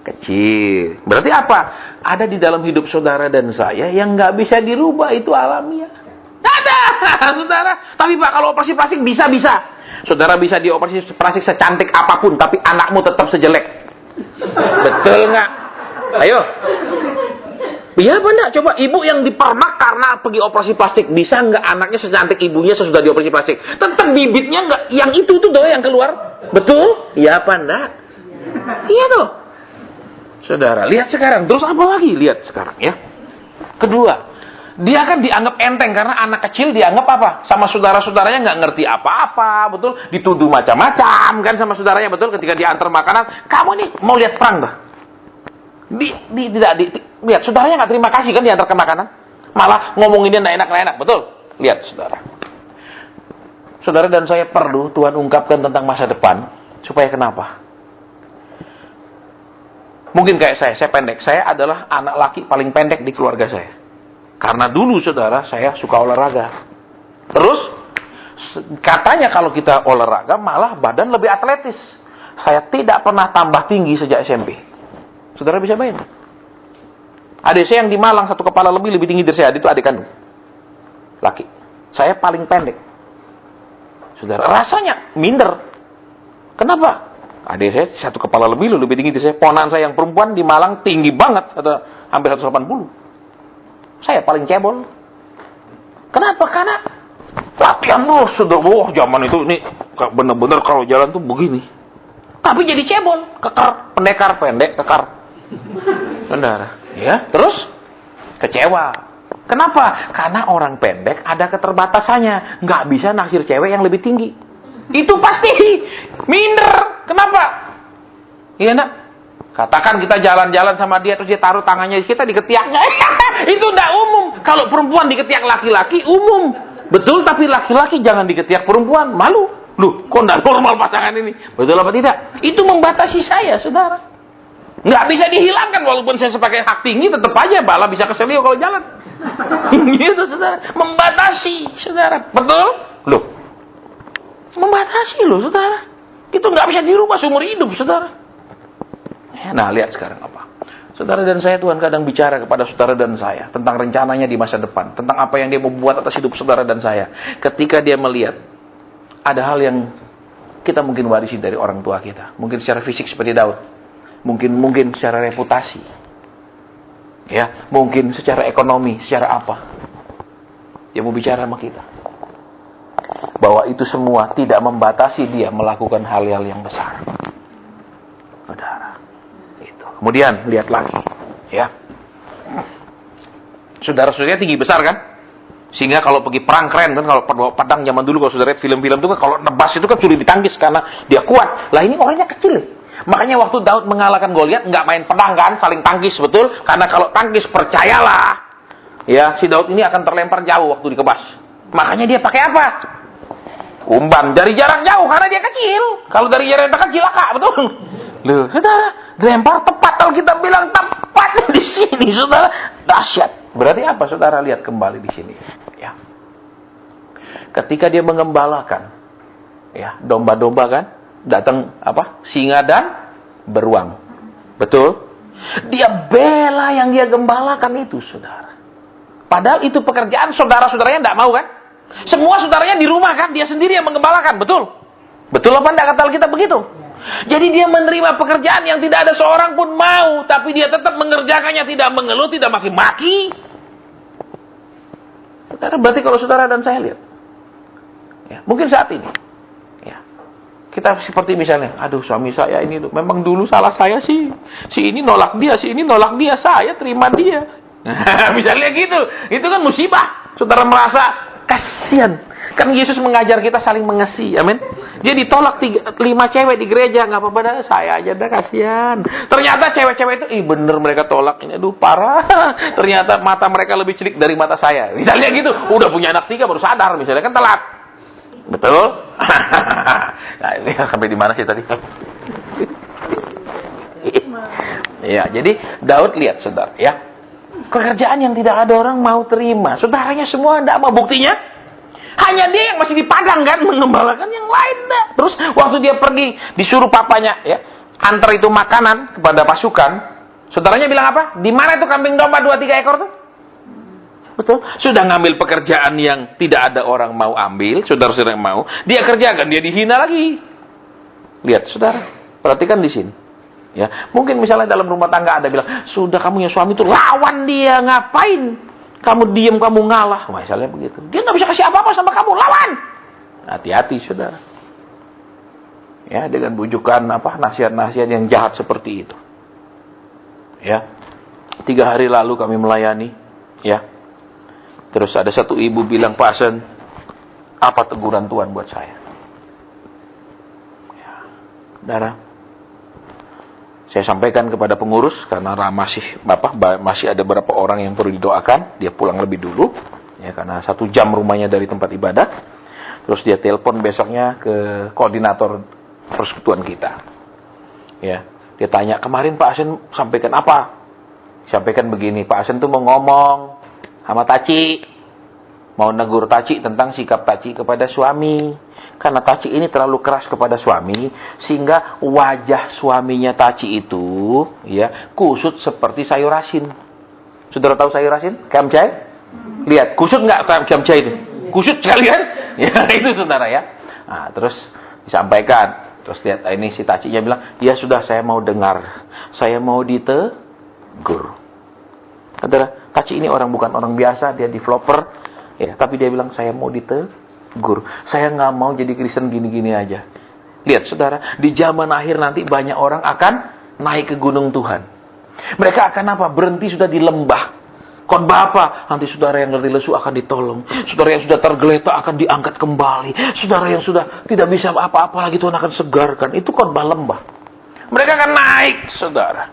A: kecil. Berarti apa? Ada di dalam hidup saudara dan saya yang nggak bisa dirubah, itu alamiah. Nggak ada, saudara. Tapi Pak, kalau operasi plastik bisa. Saudara bisa dioperasi plastik secantik apapun, tapi anakmu tetap sejelek. Betul nggak? Ayo. Iya apa enggak? Coba ibu yang dipermak karena pergi operasi plastik, bisa nggak anaknya secantik ibunya sesudah dioperasi plastik? Tetap bibitnya nggak, yang itu doang yang keluar. Betul? Iya apa enggak? Iya tuh. Saudara, lihat sekarang. Terus apa lagi? Lihat sekarang ya. Kedua, dia kan dianggap enteng karena anak kecil dianggap apa? Sama saudara-saudaranya nggak ngerti apa-apa, betul? Dituduh macam-macam kan sama saudaranya, betul? Ketika diantar makanan, kamu nih mau lihat perang dah? Lihat, saudaranya nggak terima kasih kan diantarkan makanan, malah ngomonginnya nggak enak, betul? Lihat, saudara dan saya perlu Tuhan ungkapkan tentang masa depan, supaya kenapa? Mungkin kayak saya pendek, saya adalah anak laki paling pendek di keluarga saya, karena dulu saudara saya suka olahraga, terus katanya kalau kita olahraga malah badan lebih atletis. Saya tidak pernah tambah tinggi sejak SMP. Saudara bisa bayangkan? Adik saya yang di Malang satu kepala lebih tinggi dari saya, itu adik kandung. Laki. Saya paling pendek. Saudara, rasanya minder. Kenapa? Adik saya satu kepala lebih tinggi dari saya. Ponakan saya yang perempuan di Malang tinggi banget, hampir 180. Saya paling cebol. Kenapa? Karena latihan sudah zaman itu ini benar-benar kalau jalan tuh begini. Tapi jadi cebol, pendek, kekar. Saudara, ya, terus kecewa. Kenapa? Karena orang pendek ada keterbatasannya, nggak bisa naksir cewek yang lebih tinggi. Itu pasti minder. Kenapa? Iya nak. Katakan kita jalan-jalan sama dia terus dia taruh tangannya kita di ketiaknya, itu nggak umum. Kalau perempuan di ketiak laki-laki umum, betul. Tapi laki-laki jangan di ketiak perempuan, malu. Loh, kok nggak normal pasangan ini? Betul apa tidak? Itu membatasi saya, saudara. Nggak bisa dihilangkan, walaupun saya sebagai hak tinggi, tetap aja bala bisa keselio kalau jalan. Gitu, saudara. Membatasi, saudara. Betul? Loh. Membatasi loh, saudara. Itu nggak bisa dirubah seumur hidup, saudara. Nah, lihat sekarang apa. Saudara dan saya, Tuhan kadang bicara kepada saudara dan saya tentang rencananya di masa depan. Tentang apa yang dia mau buat atas hidup saudara dan saya. Ketika dia melihat ada hal yang kita mungkin warisi dari orang tua kita. Mungkin secara fisik seperti Daud. Mungkin secara reputasi. Ya, mungkin secara ekonomi, secara apa. Dia mau bicara sama kita. Bahwa itu semua tidak membatasi dia melakukan hal-hal yang besar. Saudara. Itu. Kemudian, lihat lagi. Ya. Saudara-saudaranya tinggi besar kan? Sehingga kalau pergi perang keren kan, kalau pedang zaman dulu kalau saudara lihat film-film itu kan kalau nebas itu kan sulit ditangkis karena dia kuat. Lah ini orangnya kecil. Makanya waktu Daud mengalahkan Goliat nggak main pedang kan, saling tangkis, betul? Karena kalau tangkis percayalah, ya si Daud ini akan terlempar jauh waktu dikebas. Makanya dia pakai apa? umban dari jarak jauh karena dia kecil. Kalau dari jarak dekat cilaka, betul? Loh, saudara, dilempar tepat. Kalau kita bilang tepat di sini, saudara, dahsyat. Berarti apa, saudara? Lihat kembali di sini. Ya. Ketika dia mengembalakan, ya, domba-domba kan, datang apa? Singa dan beruang. Betul? Dia bela yang dia gembalakan itu, saudara. Padahal itu pekerjaan saudara-saudaranya tidak mau kan? Semua saudaranya di rumah kan, dia sendiri yang mengembalakan, betul? Betul apa enggak kata kita begitu? Jadi dia menerima pekerjaan yang tidak ada seorang pun mau, tapi dia tetap mengerjakannya, tidak mengeluh, tidak maki-maki. Saudara, berarti kalau saudara dan saya lihat, ya, mungkin saat ini, ya, kita seperti misalnya, aduh suami saya ini memang dulu salah saya sih, si ini nolak dia, si ini nolak dia, saya terima dia. Misalnya gitu, itu kan musibah. Saudara merasa kasihan. Kan Yesus mengajar kita saling mengasihi, amin. Dia ditolak 5 cewek di gereja, nggak apa-apa dah, saya aja dah, kasihan. Ternyata cewek-cewek itu, bener mereka tolak ini, aduh parah. Ternyata mata mereka lebih celik dari mata saya. Misalnya gitu, udah punya anak 3 baru sadar, misalnya kan telat. Betul? Nah, ini sampai di mana sih tadi? Ya, jadi Daud lihat, saudara, ya. Pekerjaan yang tidak ada orang mau terima. Saudaranya semua tidak mau. Buktinya, hanya dia yang masih di padang kan, mengembalakan, yang lain enggak. Terus waktu dia pergi, disuruh papanya, ya, antar itu makanan kepada pasukan. Saudaranya bilang apa? Di mana itu kambing domba 2-3 ekor tuh? Betul. Sudah ngambil pekerjaan yang tidak ada orang mau ambil, saudara-saudara yang mau, dia kerjakan, dia dihina lagi. Lihat, saudara, perhatikan di sini. Ya, mungkin misalnya dalam rumah tangga ada bilang, sudah kamu yang suami itu lawan dia, ngapain? Kamu diam, kamu ngalah, misalnya begitu. Dia nggak bisa kasih apa-apa sama kamu, lawan. Hati-hati, saudara. Ya, dengan bujukan apa nasihat-nasihat yang jahat seperti itu. Ya, 3 hari lalu kami melayani, ya. Terus ada satu ibu bilang, Pak Asen, apa teguran Tuhan buat saya? Ya, saudara. Saya sampaikan kepada pengurus karena masih ada beberapa orang yang perlu didoakan. Dia pulang lebih dulu, ya, karena 1 jam rumahnya dari tempat ibadah. Terus dia telepon besoknya ke koordinator persekutuan kita. Ya, dia tanya, kemarin Pak Asen sampaikan apa? Sampaikan begini, Pak Asen tuh mau ngomong sama Taci, mau negur Taci tentang sikap Taci kepada suami. Karena Taci ini terlalu keras kepada suami, sehingga wajah suaminya Taci itu, ya, kusut seperti sayur asin. Saudara tahu sayur asin? Kamcai? Lihat, kusut nggak kamcai itu? Kusut sekali kan? Ya, itu saudara ya. Nah, terus disampaikan. Terus lihat, ini si Tacinya bilang, ya sudah, saya mau dengar. Saya mau ditegur. Saudara, Taci ini bukan orang biasa, dia developer. Ya, tapi dia bilang, saya mau ditegur. Saya nggak mau jadi Kristen gini-gini aja. Lihat, saudara, di zaman akhir nanti banyak orang akan naik ke gunung Tuhan. Mereka akan apa? Berhenti sudah di lembah. Khotbah apa? Nanti saudara yang ngerti lesu akan ditolong. Saudara yang sudah tergeletak akan diangkat kembali. Saudara yang sudah tidak bisa apa-apa lagi Tuhan akan segarkan. Itu khotbah lembah. Mereka akan naik, saudara.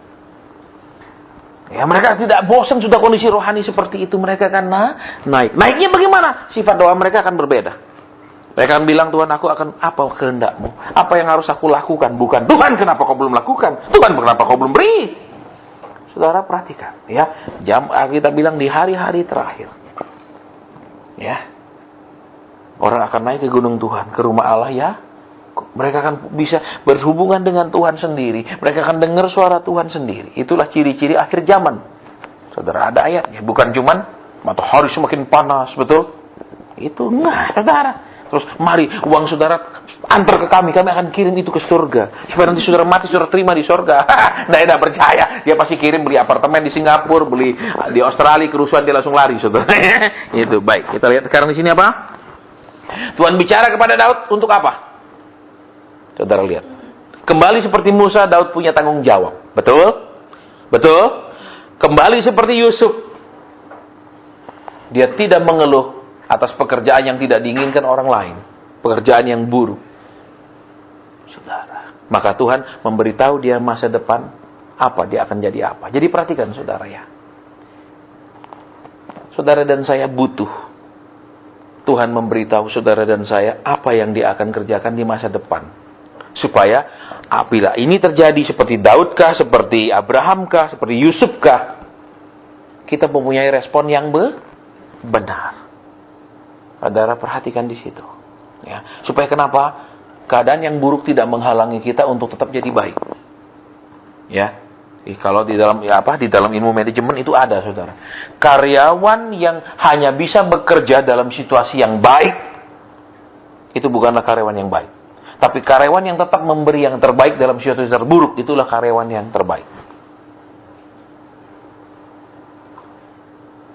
A: Ya, mereka tidak bosan sudah kondisi rohani seperti itu. Mereka akan naik. Naiknya bagaimana? Sifat doa mereka akan berbeda. Mereka akan bilang, Tuhan, aku akan apa kehendakmu? Apa yang harus aku lakukan? Bukan, Tuhan, kenapa kau belum lakukan? Tuhan, kenapa kau belum beri? Saudara perhatikan, ya. Kita bilang di hari-hari terakhir. Ya. Orang akan naik ke gunung Tuhan, ke rumah Allah, ya. Mereka akan bisa berhubungan dengan Tuhan sendiri. Mereka akan dengar suara Tuhan sendiri. Itulah ciri-ciri akhir zaman. Saudara, ada ayatnya. Bukan cuman matahari semakin panas, betul? Itu enggak, saudara. Terus, mari uang saudara antar ke kami akan kirim itu ke surga. Supaya nanti saudara mati, saudara terima di surga. Tidak percaya. Dia pasti kirim, beli apartemen di Singapura, beli di Australia, kerusuhan dia langsung lari, saudara. Itu, baik. Kita lihat sekarang di sini apa? Tuhan bicara kepada Daud untuk apa? Saudara lihat. Kembali seperti Musa, Daud punya tanggung jawab. Betul? Betul? Kembali seperti Yusuf. Dia tidak mengeluh atas pekerjaan yang tidak diinginkan orang lain. Pekerjaan yang buruk. Saudara. Maka Tuhan memberitahu dia masa depan apa, dia akan jadi apa. Jadi perhatikan, saudara, ya. Saudara dan saya butuh Tuhan memberitahu saudara dan saya apa yang Dia akan kerjakan di masa depan. Supaya apabila ini terjadi seperti Daud kah, seperti Abraham kah, seperti Yusuf kah, kita mempunyai respon yang benar. Saudara perhatikan di situ. Ya, supaya kenapa? Keadaan yang buruk tidak menghalangi kita untuk tetap jadi baik. Ya. Kalau di dalam di dalam ilmu manajemen itu ada, saudara. Karyawan yang hanya bisa bekerja dalam situasi yang baik, itu bukanlah karyawan yang baik. Tapi karyawan yang tetap memberi yang terbaik dalam situasi terburuk, itulah karyawan yang terbaik.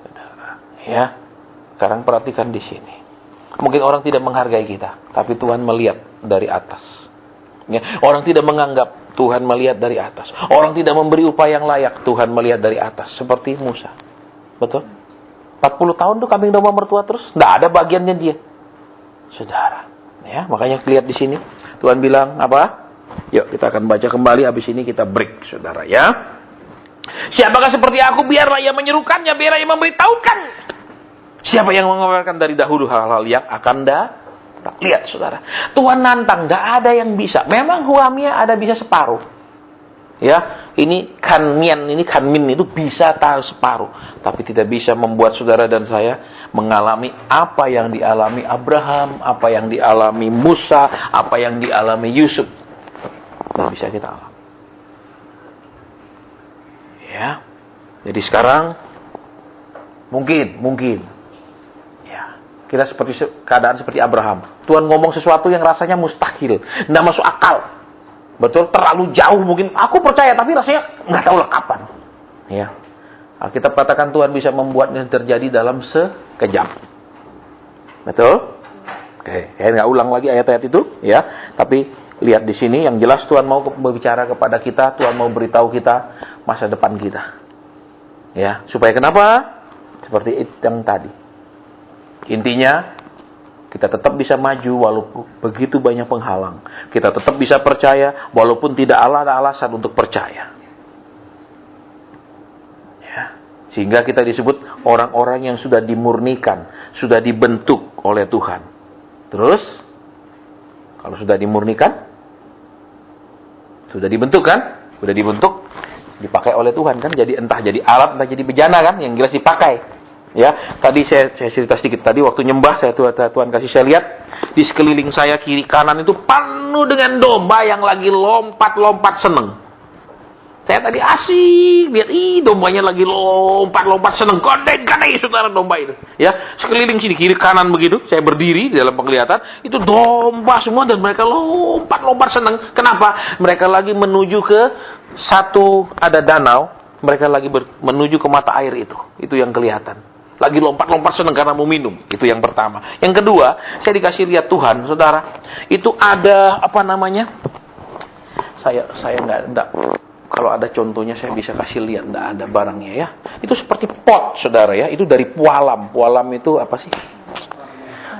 A: Saudara, ya. Sekarang perhatikan di sini. Mungkin orang tidak menghargai kita, tapi Tuhan melihat dari atas. Ya, orang tidak menganggap, Tuhan melihat dari atas. Orang tidak memberi upaya yang layak, Tuhan melihat dari atas. Seperti Musa. Betul? 40 tahun tuh kambing domba mertua terus, tidak ada bagiannya dia. Saudara, ya, makanya lihat di sini. Tuhan bilang apa? Yuk kita akan baca kembali, habis ini kita break, saudara, ya. Siapakah seperti aku, biarlah ia menyerukannya, biarlah ia memberitahukan. Siapa yang mengabarkan dari dahulu hal-hal yang akan datang. Lihat, saudara. Tuhan nantang, tidak ada yang bisa. Memang Huamia ada bisa separuh. Ya, ini kanmin itu bisa tahu separuh. Tapi tidak bisa membuat saudara dan saya mengalami apa yang dialami Abraham, apa yang dialami Musa, apa yang dialami Yusuf. Tidak bisa kita alami. Ya. Jadi sekarang mungkin kita keadaan seperti Abraham. Tuhan ngomong sesuatu yang rasanya mustahil, tidak masuk akal. Betul, terlalu jauh mungkin. Aku percaya, tapi rasanya nggak tahu lah kapan. Ya, Alkitab katakan Tuhan bisa membuatnya terjadi dalam sekejap. Betul? Oke, saya nggak ulang lagi ayat-ayat itu, ya. Tapi lihat di sini, yang jelas Tuhan mau berbicara kepada kita, Tuhan mau beritahu kita masa depan kita. Ya, supaya kenapa? Seperti itu yang tadi. Intinya, kita tetap bisa maju walaupun begitu banyak penghalang. Kita tetap bisa percaya walaupun tidak ada alasan untuk percaya. Ya. Sehingga kita disebut orang-orang yang sudah dimurnikan, sudah dibentuk oleh Tuhan. Terus, kalau sudah dimurnikan, sudah dibentuk kan? Sudah dibentuk, dipakai oleh Tuhan kan? Jadi entah jadi alat, entah jadi bejana kan? Yang jelas dipakai. Ya, tadi saya cerita sedikit tadi waktu nyembah Tuhan kasih saya lihat di sekeliling saya kiri kanan itu penuh dengan domba yang lagi lompat-lompat seneng. Saya tadi asik lihat, dombanya lagi lompat-lompat seneng, gandeng-gandeng saudara domba itu. Ya, sekeliling sini kiri kanan begitu, saya berdiri di dalam penglihatan, itu domba semua dan mereka lompat-lompat seneng. Kenapa? Mereka lagi menuju ke ada danau, mereka lagi menuju ke mata air itu yang kelihatan. Lagi lompat-lompat senang karena mau minum. Itu yang pertama. Yang kedua, saya dikasih lihat Tuhan, saudara. Itu ada, saya enggak. Kalau ada contohnya saya bisa kasih lihat. Enggak ada barangnya ya. Itu seperti pot, saudara ya. Itu dari pualam. Pualam itu apa sih?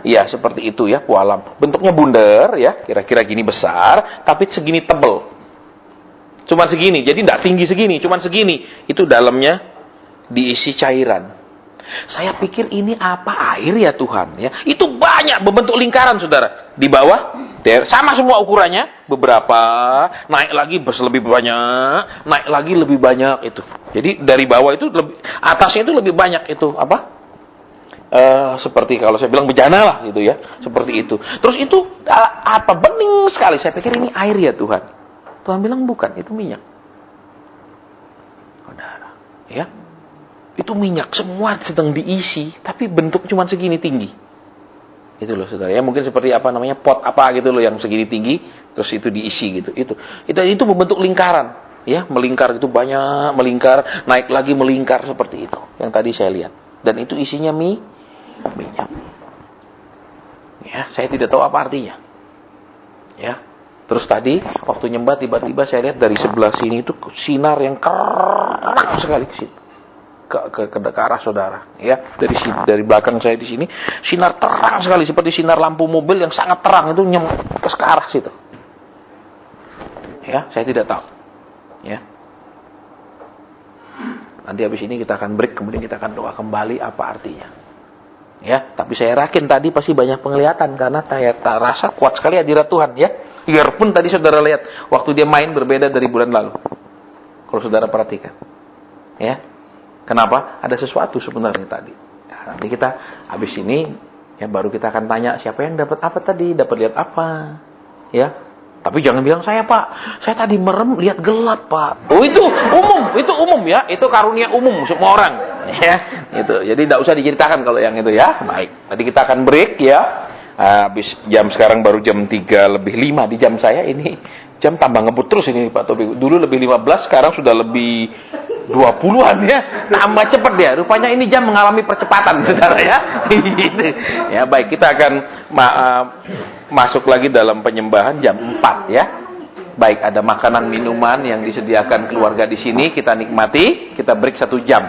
A: Iya, seperti itu ya, pualam. Bentuknya bundar ya. Kira-kira gini besar. Tapi segini tebel. Cuman segini. Jadi enggak tinggi segini. Cuman segini. Itu dalamnya diisi cairan. Saya pikir ini apa, air ya Tuhan ya. Itu banyak berbentuk lingkaran saudara. Di bawah sama semua ukurannya, beberapa naik lagi lebih banyak, naik lagi lebih banyak itu. Jadi dari bawah itu atasnya itu lebih banyak itu seperti kalau saya bilang bejana lah gitu ya, seperti itu. Terus itu bening sekali. Saya pikir ini air ya Tuhan. Tuhan bilang bukan, itu minyak. Saudara, ya. Itu minyak, semua sedang diisi, tapi bentuk cuma segini tinggi. Itu loh saudara, ya mungkin seperti pot gitu loh yang segini tinggi, terus itu diisi gitu. Itu membentuk lingkaran, ya melingkar itu banyak, melingkar, naik lagi melingkar seperti itu. Yang tadi saya lihat, dan itu isinya minyak. Ya, saya tidak tahu apa artinya. Ya, terus tadi waktu nyembah tiba-tiba saya lihat dari sebelah sini itu sinar yang kerang sekali ke situ. Ke arah saudara ya, dari belakang saya di sini sinar terang sekali seperti sinar lampu mobil yang sangat terang itu ke arah situ ya. Saya tidak tahu ya, nanti habis ini kita akan break, kemudian kita akan doa kembali apa artinya Ya, tapi saya yakin tadi pasti banyak penglihatan karena saya rasa kuat sekali hadirat Tuhan ya. Biarpun tadi saudara lihat waktu dia main berbeda dari bulan lalu. Kalau saudara perhatikan. Ya. Kenapa? Ada sesuatu sebenarnya tadi. Ya, nanti kita habis ini ya baru kita akan tanya siapa yang dapat apa tadi, dapat lihat apa. Ya. Tapi jangan bilang saya, Pak. Saya tadi merem lihat gelap, Pak. Oh, itu umum ya. Itu karunia umum semua orang. Ya, itu. Jadi tidak usah diceritakan kalau yang itu ya. Baik. Tadi kita akan break ya. Habis jam sekarang baru jam 3:05 di jam saya ini. Jam tambah ngebut terus ini Pak Tobi. Dulu lebih 15, sekarang sudah lebih 20-an ya. Tambah cepat dia. Rupanya ini jam mengalami percepatan, saudara ya. Ya, baik. Kita akan masuk lagi dalam penyembahan jam 4 ya. Baik, ada makanan minuman yang disediakan keluarga di sini, kita nikmati, kita break 1 jam.